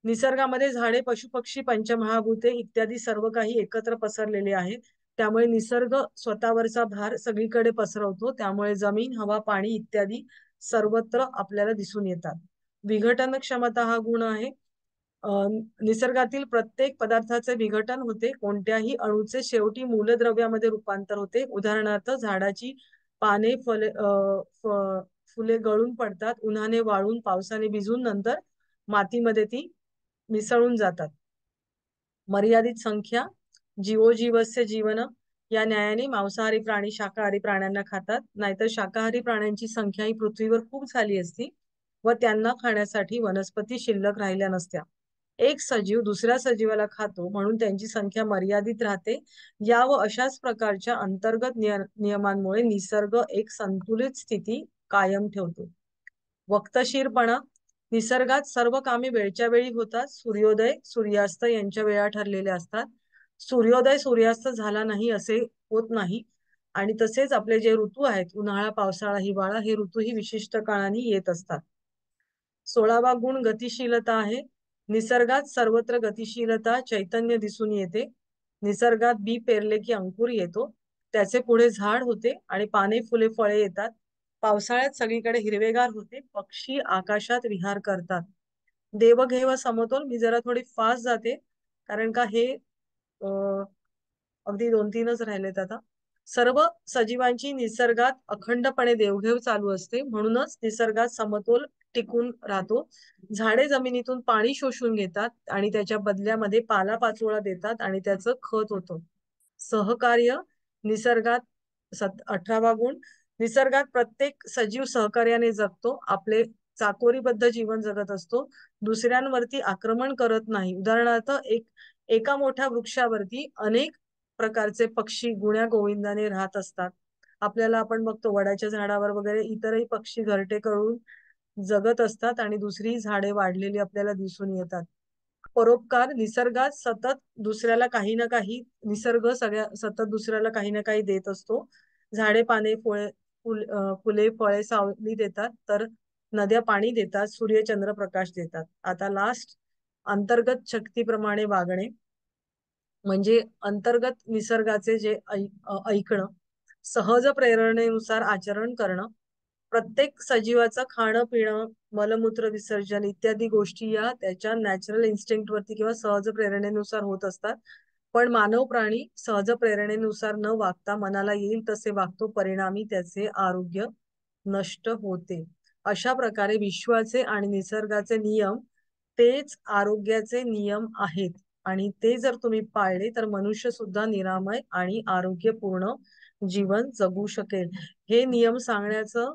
Speaker 1: निसर्गामध्ये झाडे, पशुपक्षी, पंचमहाभूते इत्यादी सर्व काही एकत्र पसरलेले आहे. त्यामुळे निसर्ग स्वतःवरचा भार सगळीकडे पसरवतो. त्यामुळे जमीन, हवा, पाणी इत्यादी सर्वत्र आपल्याला दिसून येतात. विघटन क्षमता हा गुण आहे. निसर्गातील प्रत्येक पदार्थाचे विघटन होते. कोणत्याही अणूचे शेवटी मूलद्रव्यामध्ये रूपांतर होते. उदाहरणार्थ झाडाची पाने फुले गळून पडतात, उन्हाने वाळून पावसाने भिजून नंतर मातीमध्ये ती मिसळून जातात. मर्यादित संख्या, जीवोजीवस्य जीवन, या न्यायाने मांसाहारी प्राणी शाकाहारी प्राण्यांना खातात, नाहीतर शाकाहारी प्राण्यांची संख्या ही पृथ्वीवर खूप झाली असती व त्यांना खाण्यासाठी वनस्पती शिल्लक राहिल्या नसत्या. एक सजीव दुसऱ्या सजीवाला खातो म्हणून त्यांची संख्या मर्यादित राहते. या व अशाच प्रकारच्या अंतर्गत नियमांमुळे निसर्ग एक संतुलित स्थिती कायम ठेवतो. वक्तशीरपणा, निसर्गात सर्व कामे वेळच्या वेळी होतात. सूर्योदय सूर्यास्त यांच्या वेळा ठरलेल्या असतात. सूर्योदय सूर्यास्त झाला नाही असे होत नाही. आणि तसेच आपले जे ऋतू आहेत, उन्हाळा पावसाळा हिवाळा, हे ऋतू ही विशिष्ट काळाने येत असतात. 16वा गुण गतिशीलता आहे. निसर्गात सर्वत्र गतिशीलता चैतन्य दिसून येते. निसर्गात बी पेरले की अंकुर येतो, त्याचे पुढे झाड होते आणि पाने फुले फळे येतात. पावसाळ्यात सगळीकडे हिरवेगार होते, पक्षी आकाशात विहार करतात. देवघेव समतोल, मी जरा थोडी फास्ट जाते कारण का हे अगदी 2-3च राहिलेत आता. सर्व सजीवांची निसर्गात अखंडपणे देवघेव चालू असते, म्हणूनच निसर्गात समतोल टिकून राहतो. झाडे जमिनीतून पाणी शोषून घेतात आणि त्याच्या बदल्यामध्ये पालापाचोळा देतात आणि त्याचं खत होतं. सहकार्य, निसर्गात 18वा गुण, निसर्गात प्रत्येक सजीव सहकार्याने जगतो, आपले चाकोरीबद्ध जीवन जगत असतो, दुसऱ्यांवरती आक्रमण करत नाही. उदाहरणार्थ एका मोठ्या वृक्षावरती अनेक प्रकारचे पक्षी गुण्या गोविंदाने राहत असतात. आपल्याला आपण बघतो वडाच्या झाडावर वगैरे इतरही पक्षी घरटे करून जगत असतात आणि दुसरी झाडे वाढलेली आपल्याला दिसून येतात. परोपकार, निसर्गात सतत दुसऱ्याला काही ना काही, निसर्ग सतत दुसऱ्याला काही ना काही देत असतो. झाडे पाने फुले फळे सावली देतात, तर नद्या पाणी देतात, सूर्य चंद्र प्रकाश देतात. आता लास्ट, अंतर्गत शक्तीप्रमाणे वागणे, म्हणजे अंतर्गत निसर्गाचे जे ऐकणं, सहज प्रेरणेनुसार आचरण करणं. प्रत्येक सजीवाचं खाणं पिणं मलमूत्र विसर्जन इत्यादी गोष्टी या त्याच्या नॅचरल इन्स्टिंक्ट वरती किंवा सहज प्रेरणेनुसार होत असतात. पण मानव प्राणी सहज प्रेरणेनुसार न वागता मनाला येईल तसे वागतो, परिणामी त्याचे आरोग्य नष्ट होते. अशा प्रकारे विश्वाचे आणि निसर्गाचे नियम तेच आरोग्याचे नियम आहेत आणि ते जर तुम्ही पाळले तर मनुष्य सुद्धा निरामय आणि आरोग्यपूर्ण जीवन जगू शकेल. हे नियम सांगण्याचं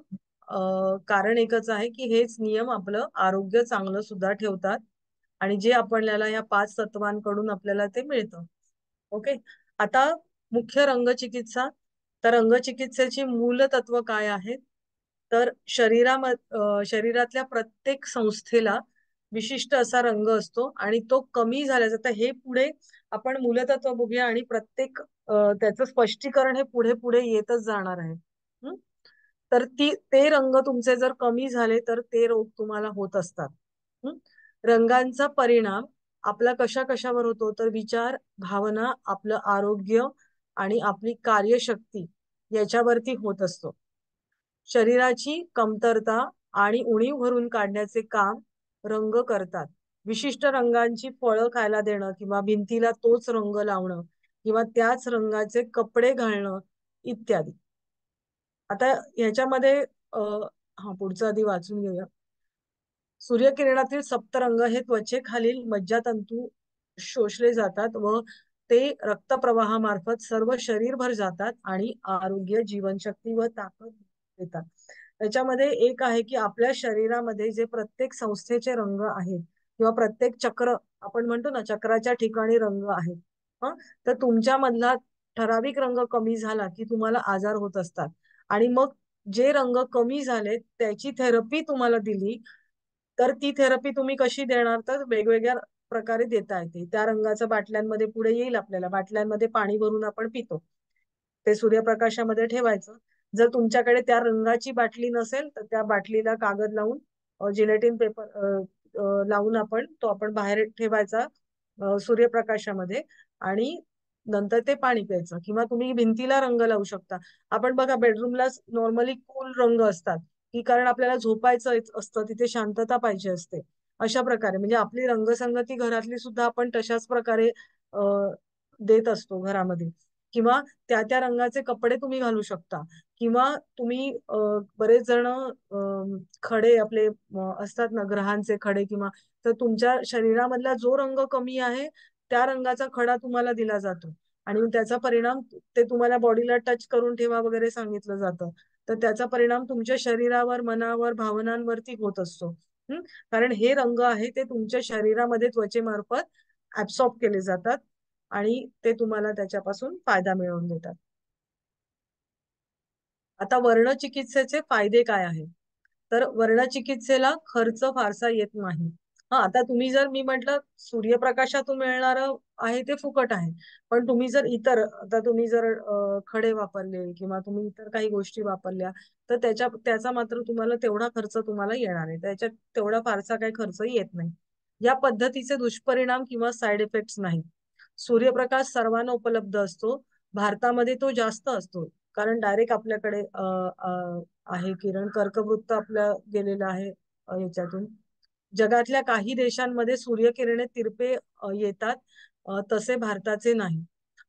Speaker 1: कारण एकच आहे की हेच नियम आपलं आरोग्य चांगलं सुद्धा ठेवतात आणि जे आपल्याला या 5 तत्वांकडून आपल्याला ते मिळतं. ओके. आता मुख्य रंगचिकित्सा. तर रंगचिकित्सेची मूल तत्व काय आहेत? तर शरीरातल्या प्रत्येक संस्थेला विशिष्ट असा रंग असतो आणि तो कमी झाल्याचा, तर हे पुढे आपण मूलतत्व बघूया आणि प्रत्येक त्याचं स्पष्टीकरण हे पुढे पुढे येतच जाणार आहे. तर ते रंग तुमचे जर कमी झाले तर ते रोग तुम्हाला होत असतात. रंगांचा परिणाम आपला कशा कशावर होतो? तर विचार, भावना, आपलं आरोग्य आणि आपली कार्यशक्ती याच्यावरती होत असतो. शरीराची कमतरता आणि उणीव भरून काढण्याचे काम रंग करतात. विशिष्ट रंगांची फळं खायला देणं किंवा भिंतीला तोच रंग लावणं किंवा त्याच रंगाचे कपडे घालणं इत्यादी. आता ह्याच्यामध्ये हा पुढचा आधी वाचून घेऊया. सूर्यकिरणातील सप्तरंग हे त्वचेखालील मज्जातंतू शोषले जातात व ते रक्तप्रवाहामार्फत सर्व शरीरभर जातात आणि आरोग्य, जीवनशक्ती व ताकद देतात. त्याच्यामध्ये एक आहे की आपल्या शरीरामध्ये जे प्रत्येक संस्थेचे रंग आहेत किंवा प्रत्येक चक्र, आपण म्हणतो ना चक्राच्या ठिकाणी रंग आहेत. तर तुमच्या मधला ठराविक रंग कमी झाला की तुम्हाला आजार होत असतात आणि मग जे रंग कमी झाले त्याची थेरपी तुम्हाला दिली, तर ती थेरपी तुम्ही कशी देणार? तर वेगवेगळ्या प्रकारे देता येते. त्या रंगाचं बाटल्यांमध्ये पुढे येईल आपल्याला, बाटल्यांमध्ये पाणी भरून आपण पितो, ते सूर्यप्रकाशामध्ये ठेवायचं. जर तुमच्याकडे त्या रंगाची बाटली नसेल तर त्या बाटलीला कागद लावून जिलेटिन पेपर लावून आपण बाहेर ठेवायचा सूर्यप्रकाशामध्ये आणि नंतर ते पाणी प्यायचं. किंवा तुम्ही भिंतीला रंग लावू शकता. आपण बघा बेडरूमला नॉर्मली कूल रंग असतात की कारण आपल्याला झोपायचं असतं, तिथे शांतता पाहिजे असते. अशा प्रकारे म्हणजे आपली रंगसंगती घरातली सुद्धा आपण तशाच प्रकारे देत असतो घरामध्ये. किंवा त्या त्या रंगाचे कपडे तुम्ही घालू शकता. किंवा तुम्ही बरेच जण खडे आपले असतात ना, ग्रहांचे खडे, किंवा तर तुमच्या शरीरामधला जो रंग कमी आहे त्या रंगाचा खडा तुम्हाला दिला जातो. आणि त्याचा परिणाम ते तुम्हाला बॉडीला टच करून ठेवा वगैरे सांगितलं जातं. तर त्याचा परिणाम तुमच्या शरीरावर, मनावर, भावनांवरती होत असतो. हं? कारण हे रंग आहे ते तुमच्या शरीरामध्ये त्वचेमार्फत ऍब्सॉर्ब केले जातात आणि ते तुम्हाला त्याच्यापासून फायदा मिळवून देतात. आता वर्णचिकित्सेचे फायदे काय आहेत? तर वर्णचिकित्सेला खर्च फारसा येत नाही. हा, आता तुम्ही जर, मी म्हटलं सूर्यप्रकाशातून मिळणारं आहे ते फुकट आहे. पण तुम्ही जर इतर, आता तुम्ही जर खडे वापरले किंवा तुम्ही इतर काही गोष्टी वापरल्या, तर त्याचा मात्र तुम्हाला तेवढा खर्च तुम्हाला येणार आहे. त्याच्यात तेवढा फारसा काही खर्च येत नाही. या पद्धतीचे दुष्परिणाम किंवा साईड इफेक्ट्स नाही. सूर्यप्रकाश सर्वांना उपलब्ध असतो. भारतामध्ये तो जास्त असतो. कारण डायरेक्ट आपल्याकडे आहे किरण, कर्कवृत्त आपल्या गेलेलं आहे ह्याच्यातून. जगातल्या काही देशांमध्ये सूर्यकिरणे तिरपे येतात, तसे भारताचे नाही.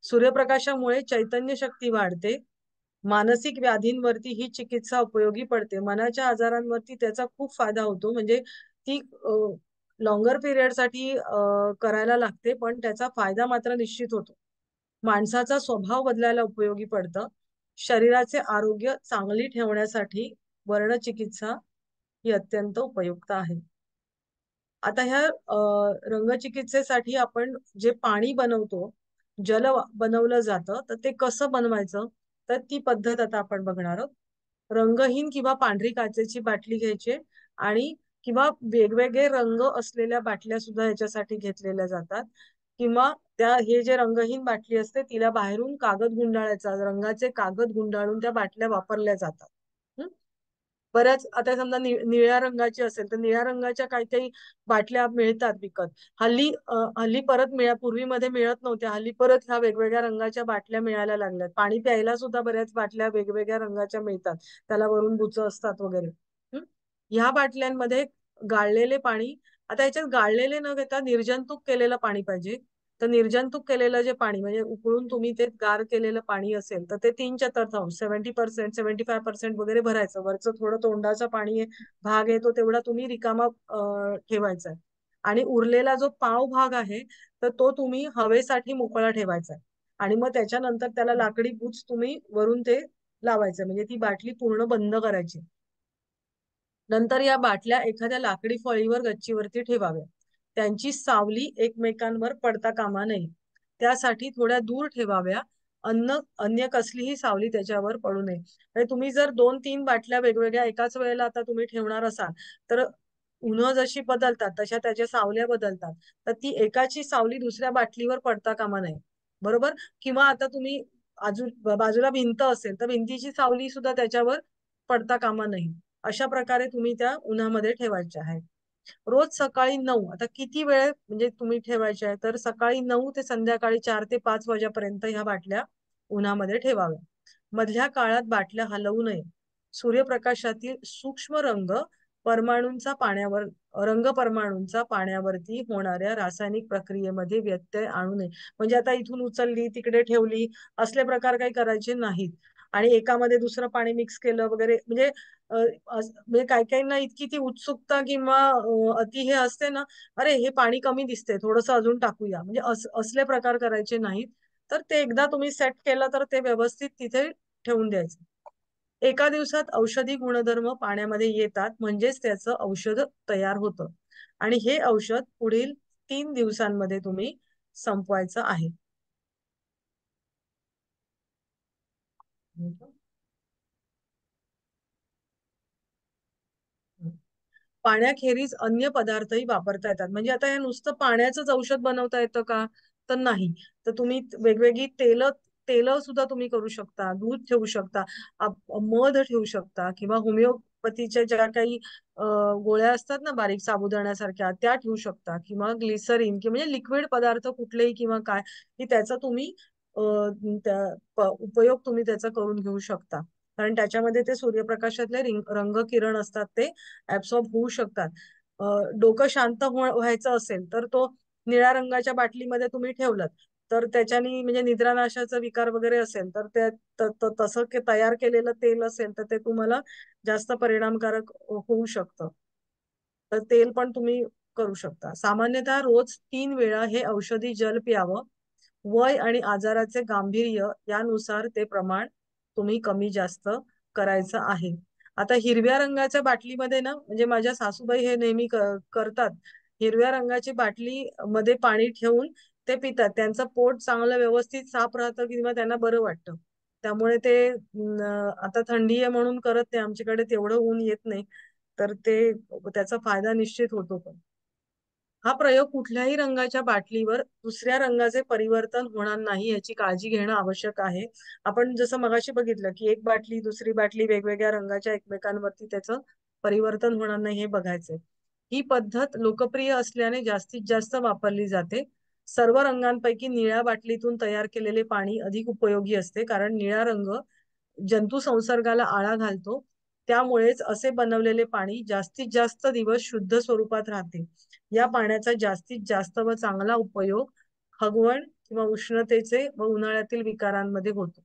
Speaker 1: सूर्यप्रकाशामुळे चैतन्य शक्ती वाढते. मानसिक व्याधींवरती ही चिकित्सा उपयोगी पडते. मनाच्या आजारांवरती त्याचा खूप फायदा होतो. म्हणजे ती लॉंगर पिरियड साठी करायला लागते, पण त्याचा फायदा मात्र निश्चित होतो. माणसाचा स्वभाव बदलायला उपयोगी पडतं. शरीराचे आरोग्य चांगली ठेवण्यासाठी वर्णचिकित्सा ही अत्यंत उपयुक्त आहे. आता ह्या रंगचिकित्सेसाठी आपण जे पाणी बनवतो, बनवलं जातं, तर ते कसं बनवायचं, तर ती पद्धत आता आपण बघणार आहोत. रंगहीन किंवा पांढरी काचेची बाटली घ्यायची आणि किंवा वेगवेगळे रंग असलेल्या बाटल्या सुद्धा याच्यासाठी घेतलेल्या जातात. किंवा हे जे रंगहीन बाटली असते तिला बाहेरून कागद गुंडाळायचा, रंगाचे कागद गुंडाळून त्या बाटल्या वापरल्या जातात. बऱ्याच, आता समजा निळ्या रंगाची असेल तर निळ्या रंगाच्या काही काही बाटल्या मिळतात विकत. हल्ली परत पूर्वीमध्ये मिळत नव्हत्या, हल्ली परत ह्या वेगवेगळ्या रंगाच्या बाटल्या मिळायला लागल्यात. पाणी प्यायला सुद्धा बऱ्याच बाटल्या वेगवेगळ्या रंगाच्या मिळतात, त्याला वरून बुचं असतात वगैरे. हं? ह्या बाटल्यांमध्ये गाळलेले पाणी, आता याच्यात गाळलेले न घेता निर्जंतुक केलेलं पाणी पाहिजे. तर निर्जंतुक केलेलं जे पाणी म्हणजे उकळून तुम्ही ते गार केलेलं पाणी असेल तर ते 3/4 70%, 75% वगैरे भरायचं. वरचं थोडं तोंडाचं पाणी भाग आहे तो तेवढा तुम्ही रिकामा ठेवायचा आहे. आणि उरलेला जो पाव भाग आहे तर तो तुम्ही हवेसाठी मोकळा ठेवायचा आहे. आणि मग त्याच्यानंतर त्याला लाकडी बुच तुम्ही वरून ते लावायचं, म्हणजे ती बाटली पूर्ण बंद करायची. नंतर या बाटल्या एखाद्या लाकडी फळीवर गच्चीवरती ठेवाव्या. त्यांची सावली एकमेकांवर पडता कामा नये. त्यासाठी थोड्या दूर ठेवाव्या. अन्य कसलीही सावली त्याच्यावर पडू नये. म्हणजे तुम्ही जर 2-3 बाटल्या वेगवेगळ्या एकाच वेळेला आता तुम्ही ठेवणार असाल तर उन्हं जशी बदलतात तशा त्याच्या सावल्या बदलतात. तर ती एकाची सावली दुसऱ्या बाटलीवर पडता कामा नये. बरोबर? किंवा आता तुम्ही बाजूला भिंत असेल तर भिंतीची सावली सुद्धा त्याच्यावर पडता कामा नये. अशा प्रकारे तुम्ही त्या उन्हामध्ये ठेवायच्या आहेत. रोज सकाळी 9, आता किती वेळ म्हणजे तुम्ही ठेवायच्या आहे, तर सकाळी 9 ते संध्याकाळी 4 ते 5 वाजेपर्यंत ह्या बाटल्या उन्हामध्ये ठेवाव्या. मधल्या काळात बाटल्या हलवू नये. सूर्यप्रकाशातील सूक्ष्म रंग परमाणूंचा पाण्यावरती होणाऱ्या रासायनिक प्रक्रियेमध्ये व्यत्यय आणू नये. म्हणजे आता इथून उचलली तिकडे ठेवली असले प्रकार काही करायचे नाहीत. आणि एकामध्ये दुसरं पाणी मिक्स केलं वगैरे, म्हणजे म्हणजे काही काहींना इतकी ती उत्सुकता किंवा अति हे असते ना, अरे हे पाणी कमी दिसते थोडस अजून टाकूया, म्हणजे असले प्रकार करायचे नाहीत. तर ते एकदा तुम्ही सेट केलं तर ते व्यवस्थित तिथे ठेवून द्यायचं. एका दिवसात औषधी गुणधर्म पाण्यामध्ये येतात, म्हणजेच त्याचं औषध तयार होतं. आणि हे औषध पुढील 3 दिवसांमध्ये तुम्ही संपवायचं आहे. पाण्याखेरीज अन्य पदार्थही वापरता येतात. म्हणजे आता हे नुसतं पाण्याचंच औषध बनवता येतं का, तर नाही. तर तुम्ही वेगवेगळी तेल सुद्धा तुम्ही करू शकता, दूध ठेवू शकता, मध ठेवू शकता, किंवा होमिओपॅथीच्या ज्या काही गोळ्या असतात ना बारीक साबुदाण्यासारख्या त्या ठेवू शकता, किंवा ग्लिसरीन किंवा म्हणजे लिक्विड पदार्थ कुठलेही किंवा काय, की त्याचा तुम्ही उपयोग तुम्ही त्याचा करून घेऊ शकता. कारण त्याच्यामध्ये ते सूर्यप्रकाशातले रंग किरण असतात ते ऍब्सॉर्ब होऊ शकतात. डोकं शांत व्हायचं असेल तर तो निळ्या रंगाच्या बाटलीमध्ये तुम्ही ठेवलं, तर त्याच्यानी म्हणजे निद्रानाशाचा विकार वगैरे असेल तर तसं तयार केलेलं तेल असेल तर ते तुम्हाला जास्त परिणामकारक होऊ शकतं. तर तेल पण तुम्ही करू शकता. सामान्यतः रोज 3 वेळा हे औषधी जल प्यावं. वय आणि आजाराचे गांभीर्य यानुसार ते प्रमाण तुम्ही कमी जास्त करायचं आहे. आता हिरव्या रंगाच्या बाटलीमध्ये ना, म्हणजे माझ्या सासूबाई हे नेहमी करतात. हिरव्या रंगाची बाटली मध्ये पाणी ठेवून ते पितात. त्यांचं पोट चांगलं व्यवस्थित साफ राहतं किंवा त्यांना बरं वाटतं. त्यामुळे ते आता थंडी आहे म्हणून करत नाही. आमच्याकडे तेवढं ऊन येत नाही. तर ते त्याचा फायदा निश्चित होतो पण. हा प्रयोग कुठल्याही रंगाच्या बाटलीवर दुसऱ्या रंगाचे परिवर्तन होणार नाही याची काळजी घेणं आवश्यक आहे. आपण जसं मगाशी बघितलं की एक बाटली दुसरी बाटली वेगवेगळ्या रंगाच्या एकमेकांवरती त्याचं परिवर्तन होणार नाही हे बघायचंय. ही पद्धत लोकप्रिय असल्याने जास्तीत जास्त वापरली जाते. सर्व रंगांपैकी निळ्या बाटलीतून तयार केलेले पाणी अधिक उपयोगी असते कारण निळा रंग जंतू संसर्गाला आळा घालतो. त्यामुळेच असे बनवलेले पाणी जास्तीत जास्त दिवस शुद्ध स्वरूपात राहते. या पाण्याचा जास्तीत जास्त व चांगला उपयोग हगवण किंवा उष्णतेचे व उन्हाळ्यातील विकारांमध्ये होतो.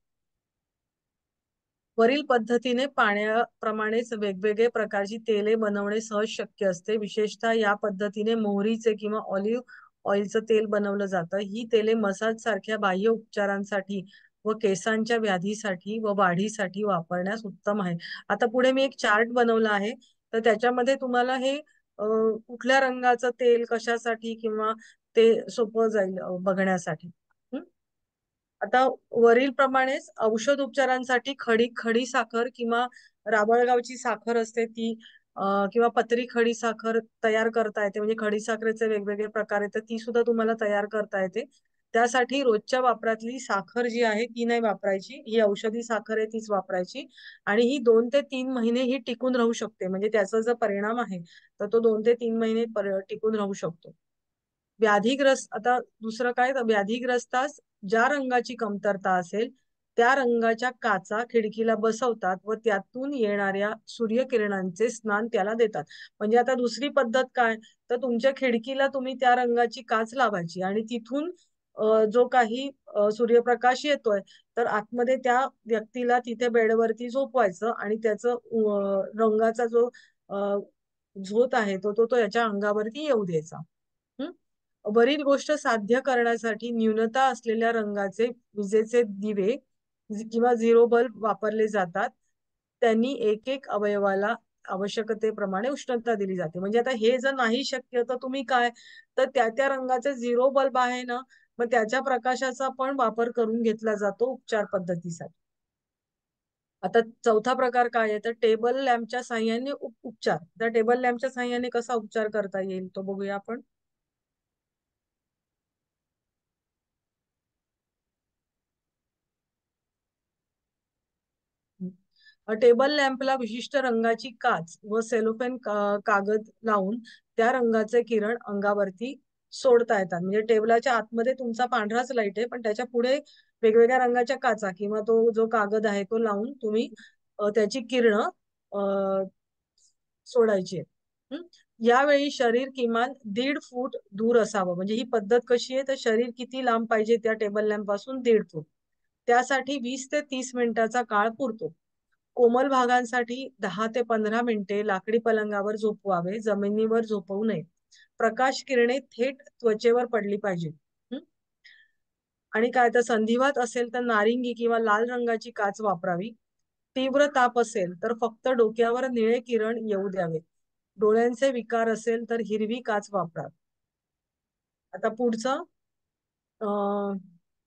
Speaker 1: वरील पद्धतीने पाण्याप्रमाणेच वेगवेगळे प्रकारची तेले बनवणे सहज शक्य असते. विशेषतः या पद्धतीने मोहरीचे किंवा ऑलिव्ह ऑइलचं तेल बनवलं जातं. ही तेले मसाज सारख्या बाह्य उपचारांसाठी व केसांच्या व्याधीसाठी व वाढीसाठी वापरण्यास उत्तम आहे. आता पुढे मी एक चार्ट बनवला आहे. तर त्याच्यामध्ये तुम्हाला हे कुठल्या रंगाचं तेल कशासाठी किंवा ते सोपं जाईल बघण्यासाठी. आता वरील प्रमाणेच औषध उपचारांसाठी खडी खडी साखर किंवा राबळगावची साखर असते ती किंवा पत्री खडी साखर तयार करता येते. म्हणजे खडी साखरेचे वेगवेगळे प्रकार आहेत तर ती सुद्धा तुम्हाला तयार करता येते. त्यासाठी रोजच्या वापरातली साखर जी आहे ती नाही वापरायची. ही औषधी साखर आहे तीच वापरायची आणि ही 2 ते 3 महिने ही टिकून राहू शकते. म्हणजे त्याचा जो परिणाम आहे तर तो 2 ते 3 महिने टिकून राहू शकतो. व्याधीग्रस्त आता दुसरं काय तर व्याधीग्रस्तास ज्या रंगाची कमतरता असेल त्या रंगाच्या काचा खिडकीला बसवतात व त्यातून येणाऱ्या सूर्यकिरणांचे स्नान त्याला देतात. म्हणजे आता दुसरी पद्धत काय तर तुमच्या खिडकीला तुम्ही त्या रंगाची काच लावायची आणि तिथून जो काही सूर्यप्रकाश येतोय तर आतमध्ये त्या व्यक्तीला तिथे बेडवरती झोपवायचं आणि त्याचं रंगाचा जो अ, झोत आहे तो याच्या अंगावरती येऊ द्यायचा. हं? वरील गोष्ट साध्य करण्यासाठी न्यूनता असलेल्या रंगाचे विजेचे दिवे किंवा झिरो बल्ब वापरले जातात. त्यांनी एक एक अवयवाला आवश्यकतेप्रमाणे उष्णता दिली जाते. म्हणजे आता हे जर नाही शक्य तर तुम्ही काय तर त्या त्या रंगाचे झिरो बल्ब आहे ना मग त्याच्या प्रकाशाचा पण वापर करून घेतला जातो उपचार पद्धतीसाठी. आता चौथा प्रकार काय आहे तर टेबल लॅम्पच्या साह्याने उपचार. त्या टेबल लॅम्पच्या साह्याने कसा उपचार करता येईल तो बघूया आपण. टेबल लॅम्पला विशिष्ट रंगाची काच व सेलोफेन कागद लावून त्या रंगाचे किरण अंगावरती सोडता येतात. म्हणजे टेबलाच्या आतमध्ये तुमचा पांढराच लाईट आहे पण त्याच्या पुढे वेगवेगळ्या रंगाच्या काचा किंवा तो जो कागद आहे तो लावून तुम्ही त्याची किरण सोडायची आहे. यावेळी शरीर किमान 1.5 फूट दूर असावं. म्हणजे ही पद्धत कशी आहे तर शरीर किती लांब पाहिजे त्या टेबल लॅम्प पासून 1.5 फूट. त्यासाठी 20 ते 30 मिनिटाचा काळ पुरतो. कोमल भागांसाठी 10 ते 15 मिनिटे लाकडी पलंगावर झोपवावे. जमिनीवर झोपवू नये. प्रकाश किरणे थेट त्वचेवर पडली पाहिजे. हं? आणि काय तर संधिवात असेल तर नारिंगी किंवा लाल रंगाची काच वापरावी. तीव्र ताप असेल तर फक्त डोक्यावर निळे किरण येऊ द्यावे. डोळ्यांचे विकार असेल तर हिरवी काच वापरा. आता पुढचं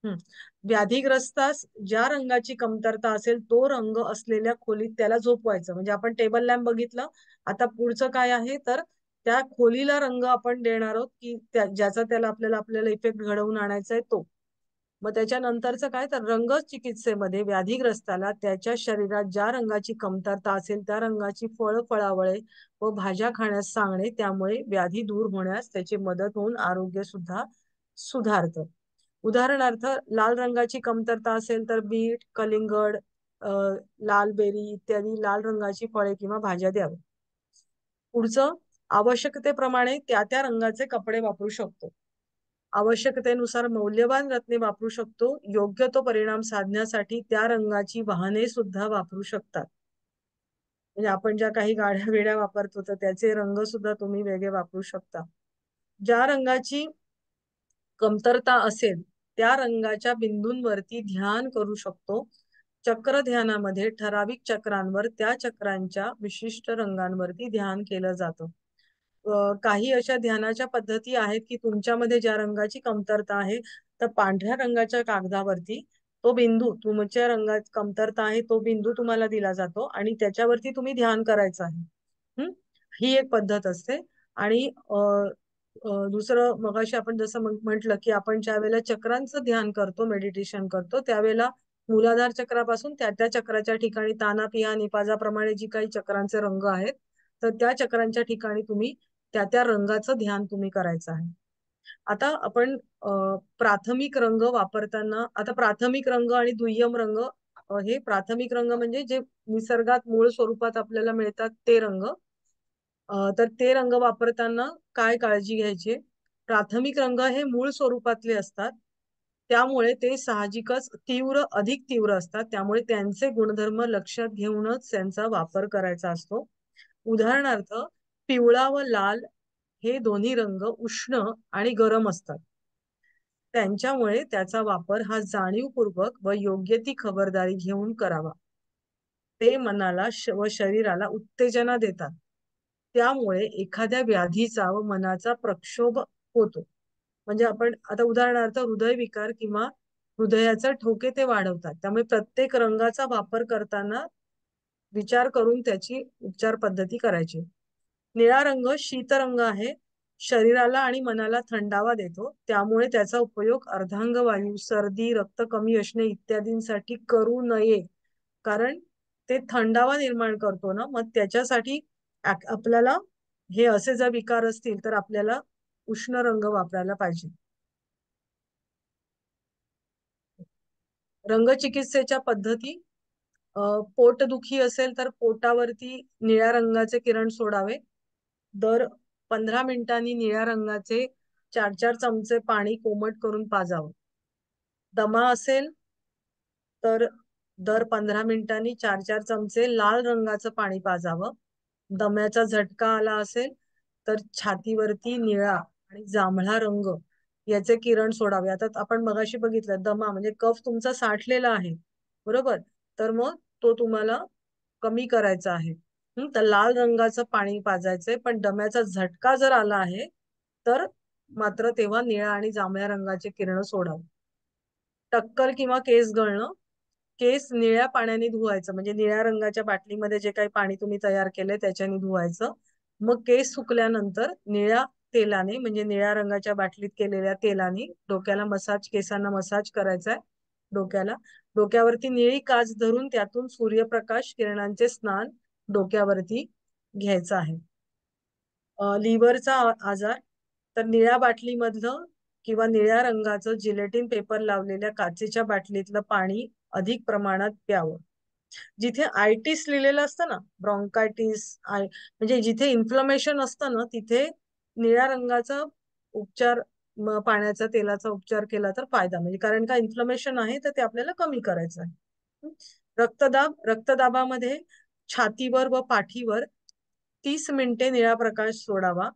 Speaker 1: हं. व्याधीग्रस्तास ज्या रंगाची कमतरता असेल तो रंग असलेल्या खोलीत त्याला झोपवायचं. म्हणजे आपण टेबल लॅम्प बघितलं. आता पुढचं काय आहे तर त्या खोलीला रंग आपण देणार आहोत की ज्याचा त्याला आपल्याला इफेक्ट घडवून आणायचा आहे तो. मग त्याच्यानंतरचं काय तर रंग चिकित्सेमध्ये व्याधीग्रस्ताला त्याच्या शरीरात ज्या रंगाची कमतरता असेल त्या रंगाची फळावळे व भाज्या खाण्यास सांगणे. त्यामुळे व्याधी दूर होण्यास त्याची मदत होऊन आरोग्य सुद्धा सुधारतं. उदाहरणार्थ लाल रंगाची कमतरता असेल तर बीट, कलिंगड, अ, लाल बेरी इत्यादी लाल रंगाची फळे किंवा भाज्या द्याव्या. पुढचं आवश्यकतेप्रमाणे त्या त्या रंगाचे कपडे वापरू शकतो. आवश्यकतेनुसार मौल्यवान रत्ने वापरू शकतो. योग्य तो परिणाम साधण्यासाठी त्या रंगाची वाहने सुद्धा वापरू शकतात. म्हणजे आपण ज्या काही गाड्या वेड्या वापरतो तर त्याचे रंग सुद्धा तुम्ही वेगळे वापरू शकता. ज्या रंगाची कमतरता असेल त्या रंगाच्या बिंदूंवरती ध्यान करू शकतो. चक्र ध्यानामध्ये ठराविक चक्रांवर त्या चक्रांच्या विशिष्ट रंगांवरती ध्यान केलं जातं. काही अशा ध्यानाच्या पद्धती आहेत की तुमच्यामध्ये ज्या रंगाची कमतरता आहे तर पांढऱ्या रंगाच्या कागदावरती तो बिंदू, तुमच्या रंगात कमतरता आहे तो बिंदू तुम्हाला दिला जातो आणि त्याच्यावरती तुम्ही ध्यान करायचं आहे. ही एक पद्धत असते. आणि दुसरं मगाशी आपण जसं म्हटलं की आपण ज्या वेळेला चक्रांचं ध्यान करतो, मेडिटेशन करतो, त्यावेळेला मूलाधार चक्रापासून त्या त्या चक्राच्या ठिकाणी ताना पिया निपाजाप्रमाणे जी काही चक्रांचे रंग आहेत तर त्या चक्रांच्या ठिकाणी तुम्ही त्या त्या रंगाचं ध्यान तुम्ही करायचं आहे. आता आपण प्राथमिक रंग वापरताना, आता प्राथमिक रंग आणि दुय्यम रंग, हे प्राथमिक रंग म्हणजे जे निसर्गात मूळ स्वरूपात आपल्याला मिळतात ते रंग. तर ते रंग वापरताना काय काळजी घ्यायची? प्राथमिक रंग हे मूळ स्वरूपातले असतात, त्यामुळे ते साहजिकच अधिक तीव्र असतात, त्यामुळे त्यांचे गुणधर्म लक्षात घेऊनच त्यांचा वापर करायचा असतो. उदाहरणार्थ पिवळा व लाल हे दोन्ही रंग उष्ण आणि गरम असतात, त्यांच्यामुळे त्याचा वापर हा जाणीवपूर्वक व योग्य ती खबरदारी घेऊन करावा. ते मनाला व शरीराला उत्तेजना देतात, त्यामुळे एखाद्या व्याधीचा व मनाचा प्रक्षोभ होतो. म्हणजे आपण आता उदाहरणार्थ हृदयविकार किंवा हृदयाचे ठोके ते वाढवतात, त्यामुळे प्रत्येक रंगाचा वापर करताना विचार करून त्याची उपचार पद्धती करायची. निळा रंग शीतरंग आहे, शरीराला आणि मनाला थंडावा देतो, त्यामुळे त्याचा उपयोग अर्धांगवायू, सर्दी, रक्त कमी असणे इत्यादींसाठी करू नये, कारण ते थंडावा निर्माण करतो ना, मग त्याच्यासाठी आपल्याला हे असे जर विकार असतील तर आपल्याला उष्ण रंग वापरायला पाहिजे. रंगचिकित्सेच्या पद्धती, पोटदुखी असेल तर पोटावरती निळ्या रंगाचे किरण सोडावे. दर 15 मिनिटांनी निळ्या रंगाचे 4-4 चमचे पाणी कोमट करून पाजावं. दमा असेल तर दर 15 मिनिटांनी 4-4 चमचे लाल रंगाचं पाणी पाजावं. दम्याचा झटका आला असेल तर छातीवरती निळा आणि जांभळा रंग याचे किरण सोडावे. आता आपण मगाशी बघितलं दमा म्हणजे कफ तुमचा साठलेला आहे, बरोबर, तर मग तो तुम्हाला कमी करायचा आहे. तर लाल रंगाचं पाणी पाजायचंय, पण दम्याचा झटका जर आला आहे तर मात्र तेव्हा निळ्या आणि जांभळ्या रंगाचे किरण सोडावे. टक्कल किंवा केस गळणं, केस निळ्या पाण्याने धुवायचं, म्हणजे निळ्या रंगाच्या बाटलीमध्ये जे काही पाणी तुम्ही तयार केलंय त्याच्याने धुवायचं. मग केस सुकल्यानंतर निळ्या तेलाने, म्हणजे निळ्या रंगाच्या बाटलीत केलेल्या तेलाने डोक्याला मसाज, केसांना मसाज करायचा आहे. डोक्यावरती निळी काच धरून त्यातून सूर्यप्रकाश किरणांचे स्नान डोक्यावरती घ्यायचं आहे. लिव्हरचा आजार, तर निळ्या बाटलीमधलं किंवा निळ्या रंगाचं जिलेटिन पेपर लावलेल्या काचेच्या बाटलीतलं पाणी अधिक प्रमाणात प्यावं. जिथे आयटिस लिहिलेलं असतं ना, ब्रॉन्कायटिस, म्हणजे जिथे इन्फ्लमेशन असतं ना, तिथे निळ्या रंगाचा उपचार, पाण्याचा तेलाचा उपचार केला तर फायदा, म्हणजे कारण का इन्फ्लमेशन आहे तर ते आपल्याला कमी करायचं आहे. रक्तदाबामध्ये छातीवर व पाठीवर 30 मिनिटे निळा प्रकाश सोडावा.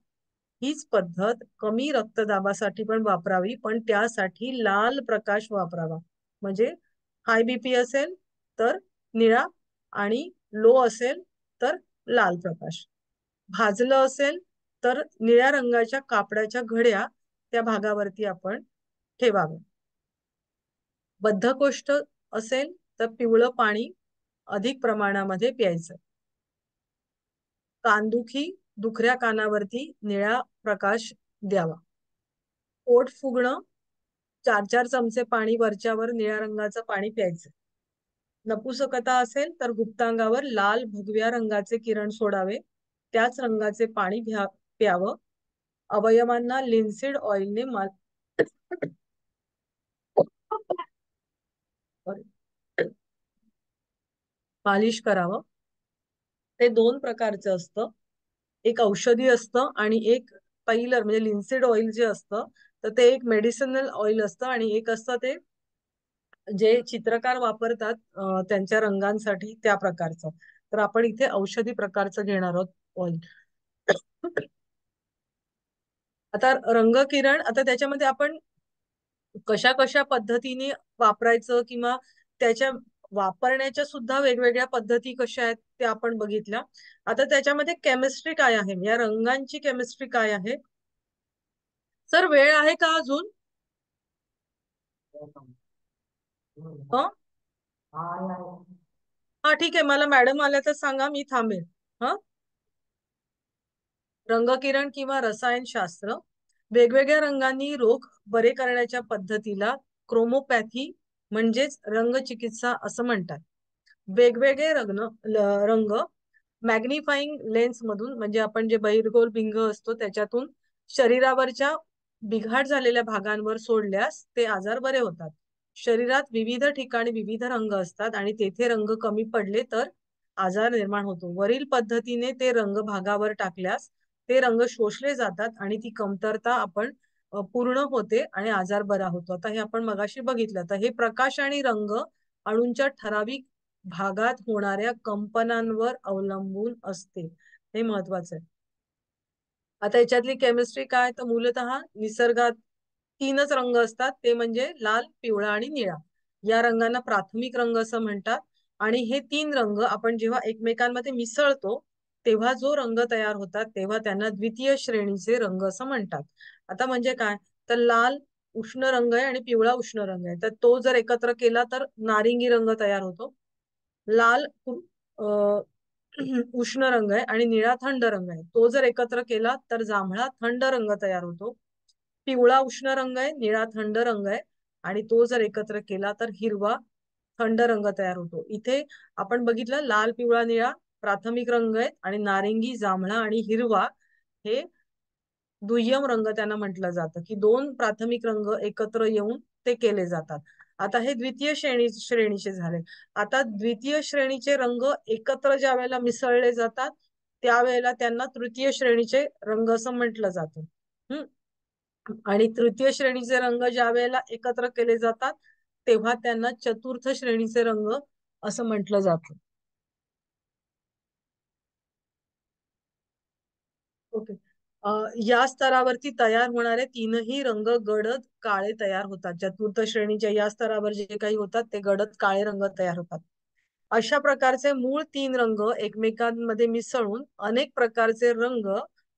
Speaker 1: हीच पद्धत कमी रक्तदाबासाठी पण वापरावी, पण त्यासाठी लाल प्रकाश वापरावा. म्हणजे हाय बीपी असेल तर निळा आणि लो असेल तर लाल प्रकाश. भाजलं असेल तर निळ्या रंगाच्या कापडाच्या घड्या त्या भागावरती आपण ठेवावे. बद्धकोष्ठ असेल तर पिवळं पाणी अधिक प्रमाणामध्ये प्यायचं. कानदुखी, दुखऱ्या कानावरती निळा प्रकाश द्यावा. पोट फुगणं, 4-4 चमचे पाणी वरच्यावर निळ्या रंगाचं पाणी प्यायचं. नपुसकता असेल तर गुप्तांगावर लाल भगव्या रंगाचे किरण सोडावे, त्याच रंगाचे पाणी प्यावं. अवयवांना लिन्सीड ऑइलने मालिश करावं. ते 2 प्रकारचं असतं, एक औषधी असतं आणि एक तैलर म्हणजे लिन्सीड ऑइल जे असतं, तर ते एक मेडिसिनल ऑइल असतं आणि एक असतं ते जे चित्रकार वापरतात त्यांच्या रंगांसाठी त्या प्रकारचं. तर आपण इथे औषधी प्रकारचं घेणार आहोत ऑइल. आता रंगकिरण, आता त्याच्यामध्ये आपण कशा कशा पद्धतीने वापरायचं किंवा त्याच्या वापरण्याच्या सुद्धा वेगवेगळ्या पद्धती कशा आहेत ते आपण बघितल्या. आता त्याच्यामध्ये केमिस्ट्री काय आहे, या रंगांची केमिस्ट्री काय आहे? सर वेळ आहे का अजून? हं? हा ठीक आहे, मला मॅडम आल्या तर सांगा, मी थांबेल. हा, रंगकिरण किंवा रसायनशास्त्र वेगवेगळ्या रंगांनी रोग बरे करण्याच्या पद्धतीला क्रोमोपॅथी म्हणजेच रंगचिकित्सा असं म्हणतात. वेगवेगळे रंग मॅग्निफाईंग लेन्स मधून, म्हणजे आपण जे बहिर्गोल भिंग असतो त्याच्यातून शरीरावरच्या बिघाड झालेल्या भागांवर सोडल्यास ते आजार बरे होतात. शरीरात विविध ठिकाणी विविध रंग असतात आणि तेथे रंग कमी पडले तर आजार निर्माण होतो. वरील पद्धतीने ते रंग भागावर टाकल्यास ते रंग शोषले जातात आणि ती कमतरता आपण पूर्ण होते आणि आजार बरा होतो. आता हे आपण मगाशी बघितलं. तर हे प्रकाश आणि रंग अणूंच्या ठराविक भागात होणाऱ्या कंपनांवर अवलंबून असते. हे महत्वाचं आहे. आता याच्यातली केमिस्ट्री काय, तर मूलतः निसर्गात तीनच रंग असतात, ते म्हणजे लाल, पिवळा आणि निळा. या रंगांना प्राथमिक रंग असं म्हणतात. आणि हे तीन रंग आपण जेव्हा एकमेकांमध्ये मिसळतो तेव्हा जो रंग तयार होतात तेव्हा त्यांना द्वितीय श्रेणीचे रंग असं म्हणतात. आता म्हणजे काय, तर लाल उष्ण रंग आहे आणि पिवळा उष्ण रंग आहे, तर तो जर एकत्र केला तर नारिंगी रंग तयार होतो. लाल अ, उष्ण रंग आहे आणि निळा थंड रंग आहे, तो जर एकत्र केला तर जांभळा थंड रंग तयार होतो. पिवळा उष्ण रंग आहे, निळा थंड रंग आहे आणि तो जर एकत्र केला तर हिरवा थंड रंग तयार होतो. इथे आपण बघितलं लाल, पिवळा, निळा प्राथमिक रंग आहेत आणि नारिंगी, जांभळा आणि हिरवा हे दुय्यम रंग त्यांना म्हटलं जातं, की दोन प्राथमिक रंग एकत्र येऊन ते केले जातात. आता हे द्वितीय श्रेणीचे झाले. आता द्वितीय श्रेणीचे रंग एकत्र ज्या वेळेला मिसळले जातात त्यावेळेला त्यांना तृतीय श्रेणीचे रंग असं म्हटलं जातं. आणि तृतीय श्रेणीचे रंग ज्या वेळेला एकत्र केले जातात तेव्हा त्यांना चतुर्थ श्रेणीचे रंग असं म्हटलं जातं. ओके. या स्तरावरती तयार होणारे तीनही रंग गडद काळे तयार होतात. चतुर्थ श्रेणीच्या या स्तरावर जे काही होतात ते गडद काळे रंग तयार होतात. अशा प्रकारचे मूळ तीन रंग एकमेकांमध्ये मिसळून अनेक प्रकारचे रंग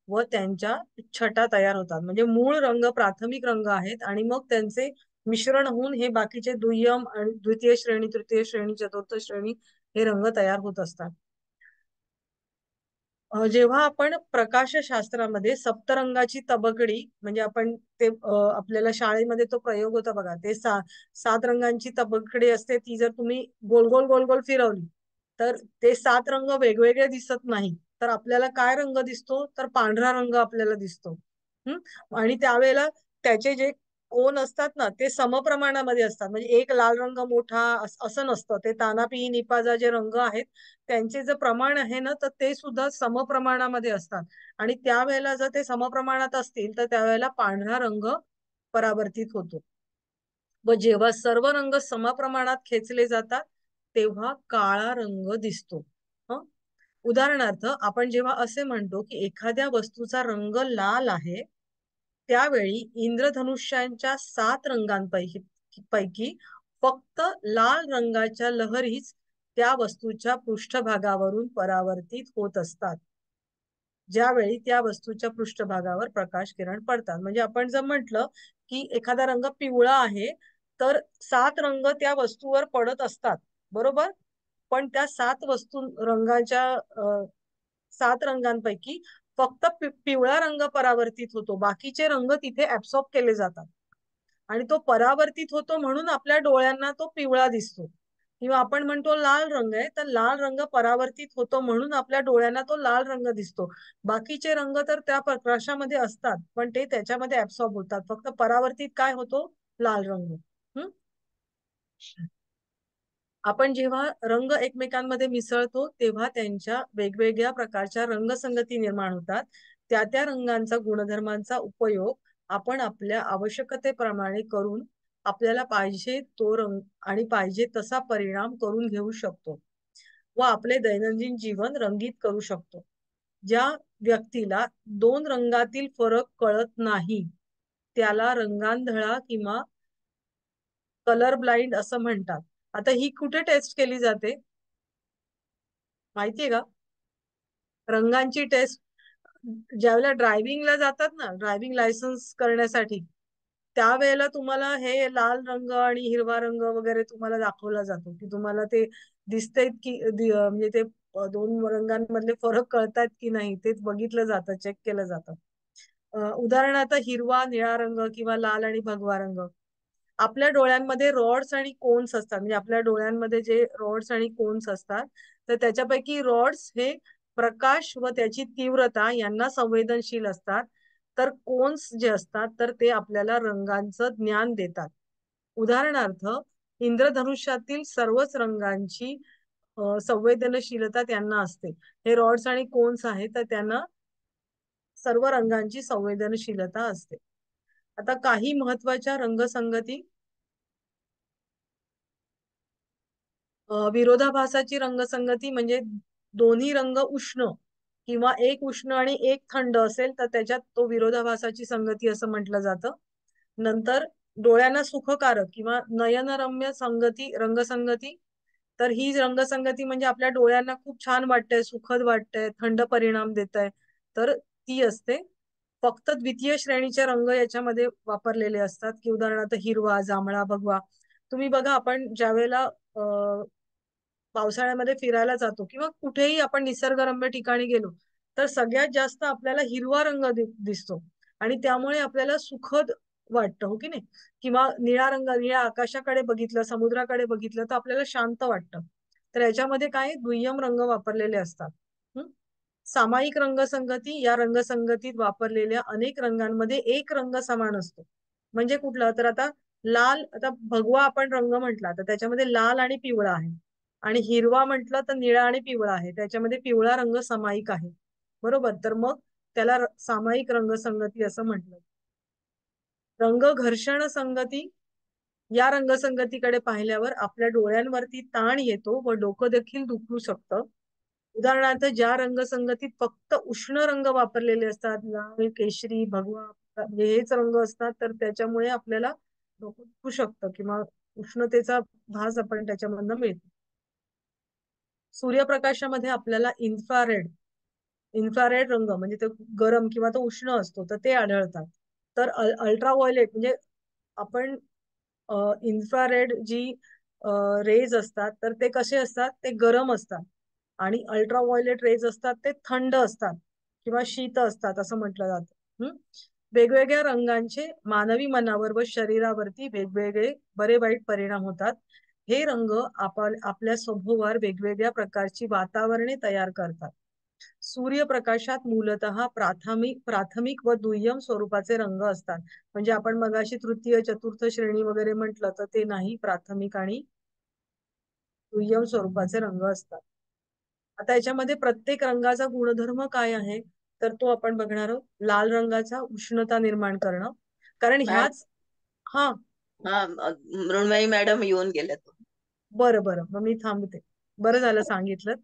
Speaker 1: व त्यांच्या छटा तयार होतात. म्हणजे मूळ रंग प्राथमिक रंग आहेत आणि मग त्यांचे मिश्रण होऊन हे बाकीचे दुय्यम आणि द्वितीय श्रेणी, तृतीय श्रेणी, चतुर्थ श्रेणी हे रंग तयार होत असतात. जेव्हा आपण प्रकाशशास्त्रामध्ये सप्तरंगाची तबकडी, म्हणजे आपण ते आपल्याला शाळेमध्ये तो प्रयोग होता बघा, ते सात रंगांची तबकडी असते, ती जर तुम्ही गोल गोल गोल गोल फिरवली तर ते सात रंग वेगवेगळे दिसत नाही, तर आपल्याला काय रंग दिसतो, तर पांढरा रंग आपल्याला दिसतो. आणि त्यावेळेला त्याचे जे कोण असतात ना ते समप्रमाणामध्ये असतात, म्हणजे एक लाल रंग मोठा असं नसतं. ते तानापी निपाजा जे रंग आहेत त्यांचे जे प्रमाण आहे ना तर ते सुद्धा समप्रमाणामध्ये असतात. आणि त्यावेळेला जर ते समप्रमाणात असतील तर त्यावेळेला पांढरा रंग परावर्तित होतो. व जेव्हा सर्व रंग समप्रमाणात खेचले जातात तेव्हा काळा रंग दिसतो. हं? उदाहरणार्थ आपण जेव्हा असे म्हणतो की एखाद्या वस्तूचा रंग लाल आहे त्यावेळी इंद्रधनुष्यांच्या 7 रंगांपैकी पैकी फक्त लाल रंगाच्या लहरीच त्या वस्तूच्या पृष्ठभागावरून परावर्तित होत असतात. ज्यावेळी त्या वस्तूच्या पृष्ठभागावर प्रकाश किरण पडतात. म्हणजे आपण जर म्हटलं की एखादा रंग पिवळा आहे तर 7 रंग त्या वस्तूवर पडत असतात, बरोबर. पण त्या 7 वस्तू रंगाच्या 7 रंगांपैकी फक्त पिवळा रंग परावर्तित होतो, बाकीचे रंग तिथे ऍब्सॉर्ब केले जातात. आणि तो परावर्तित होतो म्हणून आपल्या डोळ्यांना तो पिवळा दिसतो. किंवा आपण म्हणतो लाल रंग आहे तर लाल रंग परावर्तित होतो म्हणून आपल्या डोळ्यांना तो लाल रंग दिसतो. बाकीचे रंग तर त्या प्रकाशामध्ये असतात पण ते त्याच्यामध्ये ऍब्सॉर्ब होतात, फक्त परावर्तित काय होतो, लाल रंग. हम्म आपण जेव्हा रंग एकमेकांमध्ये मिसळतो तेव्हा त्यांच्या वेगवेगळ्या प्रकारच्या रंगसंगती निर्माण होतात. त्या त्या रंगांचा गुणधर्मांचा उपयोग आपण आपल्या आवश्यकतेप्रमाणे करून आपल्याला पाहिजे तो रंग आणि पाहिजे तसा परिणाम करून घेऊ शकतो व आपले दैनंदिन जीवन रंगीत करू शकतो. ज्या व्यक्तीला दोन रंगातील फरक कळत नाही त्याला रंगांधळा किंवा कलर ब्लाइंड असं म्हणतात. आता ही कुठे टेस्ट केली जाते माहितीये का? रंगांची टेस्ट ज्यावेळेला ड्रायव्हिंगला जातात ना, ड्रायव्हिंग लायसन्स करण्यासाठी, त्यावेळेला तुम्हाला हे लाल रंग आणि हिरवा रंग वगैरे तुम्हाला दाखवला जातो, की तुम्हाला ते दिसतंय की म्हणजे ते दोन रंगांमधले फरक कळतायत की नाही ते बघितलं जातं, चेक केलं जातं. उदाहरणार्थ हिरवा, निळा रंग किंवा लाल आणि भगवा रंग. आपल्या डोळ्यांमध्ये रॉड्स आणि कोन्स असतात. म्हणजे आपल्या डोळ्यांमध्ये जे रॉड्स आणि कोन्स असतात, तर त्याच्यापैकी रॉड्स हे प्रकाश व त्याची तीव्रता यांना संवेदनशील असतात. तर कोन्स जे असतात, तर ते आपल्याला रंगांचं ज्ञान देतात. उदाहरणार्थ, इंद्रधनुष्यातील सर्वच रंगांची संवेदनशीलता त्यांना असते. हे रॉड्स आणि कोन्स आहेत, तर त्यांना सर्व रंगांची संवेदनशीलता असते. आता काही महत्वाच्या रंगसंगती विरोधाभासाची रंगसंगती म्हणजे दोन्ही रंग उष्ण किंवा एक उष्ण आणि एक थंड असेल तर त्याच्यात तो विरोधाभासाची संगती असं म्हटलं जातं. नंतर डोळ्यांना सुखकारक किंवा नयनरम्य संगती रंगसंगती, तर ही रंगसंगती म्हणजे आपल्या डोळ्यांना खूप छान वाटतंय, सुखद वाटतंय, थंड परिणाम देत आहे, तर ती असते. फक्त द्वितीय श्रेणीचे रंग याच्यामध्ये वापरलेले असतात, की उदाहरणार्थ हिरवा, जांभळा, भगवा. तुम्ही बघा आपण ज्यावेळेला पावसाळ्यामध्ये फिरायला जातो किंवा कुठेही आपण निसर्गरम्य ठिकाणी गेलो तर सगळ्यात जास्त आपल्याला हिरवा रंग दिसतो आणि त्यामुळे आपल्याला सुखद वाटतं, हो की नाही? किंवा निळा रंग, निळ्या आकाशाकडे बघितलं, समुद्राकडे बघितलं तर आपल्याला शांत वाटतं. तर याच्यामध्ये काय दुय्यम रंग वापरलेले असतात. हं? सामायिक रंगसंगती, या रंगसंगतीत वापरलेल्या अनेक रंगांमध्ये एक रंग समान असतो. म्हणजे कुठला? तर आता लाल, आता भगवा आपण रंग म्हटला तर त्याच्यामध्ये लाल आणि पिवळा आहे आणि हिरवा म्हटलं तर निळा आणि पिवळा आहे, त्याच्यामध्ये पिवळा रंग सामायिक आहे. बरोबर, तर मग त्याला सामायिक रंगसंगती असं म्हटलं. रंग घर्षण संगती, या रंगसंगतीकडे पाहिल्यावर आपल्या डोळ्यांवरती ताण येतो व डोकं देखील दुखू शकतं. उदाहरणार्थ ज्या रंगसंगतीत फक्त उष्ण रंग वापरलेले असतात, लाल, केशरी, भगवा, म्हणजे हेच रंग असतात, तर त्याच्यामुळे आपल्याला डोकं दुखू शकतं किंवा उष्णतेचा भास आपण त्याच्यामधनं मिळतो. सूर्यप्रकाशामध्ये आपल्याला इन्फ्रारेड इन्फ्रारेड रंग म्हणजे ते गरम किंवा तो उष्ण असतो तर ते आढळतात. तर अल्ट्राव्हायोलेट म्हणजे आपण इन्फ्रारेड जी रेज असतात तर ते कसे असतात, ते गरम असतात आणि अल्ट्राव्हायोलेट रेज असतात ते थंड असतात किंवा शीत असतात असं म्हटलं जातं. वेगवेगळ्या रंगांचे मानवी मनावर व शरीरावरती वेगवेगळे बरे वाईट परिणाम होतात. हे रंग आपल्या सभोवार वेगवेगळ्या प्रकारची वातावरणे तयार करतात. सूर्यप्रकाशात मूलतः प्राथमिक व दुय्यम स्वरूपाचे रंग असतात. म्हणजे आपण मगाशी तृतीय चतुर्थ श्रेणी वगैरे म्हटलं तर ते नाही, प्राथमिक आणि दुय्यम स्वरूपाचे रंग असतात. आता याच्यामध्ये प्रत्येक रंगाचा गुणधर्म काय आहे तर तो आपण बघणार आहोत. लाल रंगाचा उष्णता निर्माण करणं, कारण
Speaker 2: मॅम.
Speaker 1: ह्याच हा
Speaker 2: हा, मृण्मयी मॅडम येऊन गेल्यात.
Speaker 1: बरं बरं, मग मी थांबते. बरं झालं सांगितलं,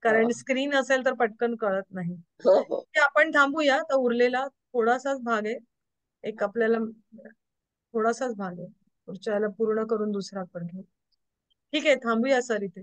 Speaker 1: कारण
Speaker 2: हो
Speaker 1: स्क्रीन असेल तर पटकन कळत नाही.
Speaker 2: हो हो.
Speaker 1: ते आपण थांबूया, तर उरलेला थोडासाच भाग आहे. एक आपल्याला थोडासाच भाग आहे, पुढच्या याला पूर्ण करून दुसरा आपण घेऊ. ठीक आहे, थांबूया सर इथे.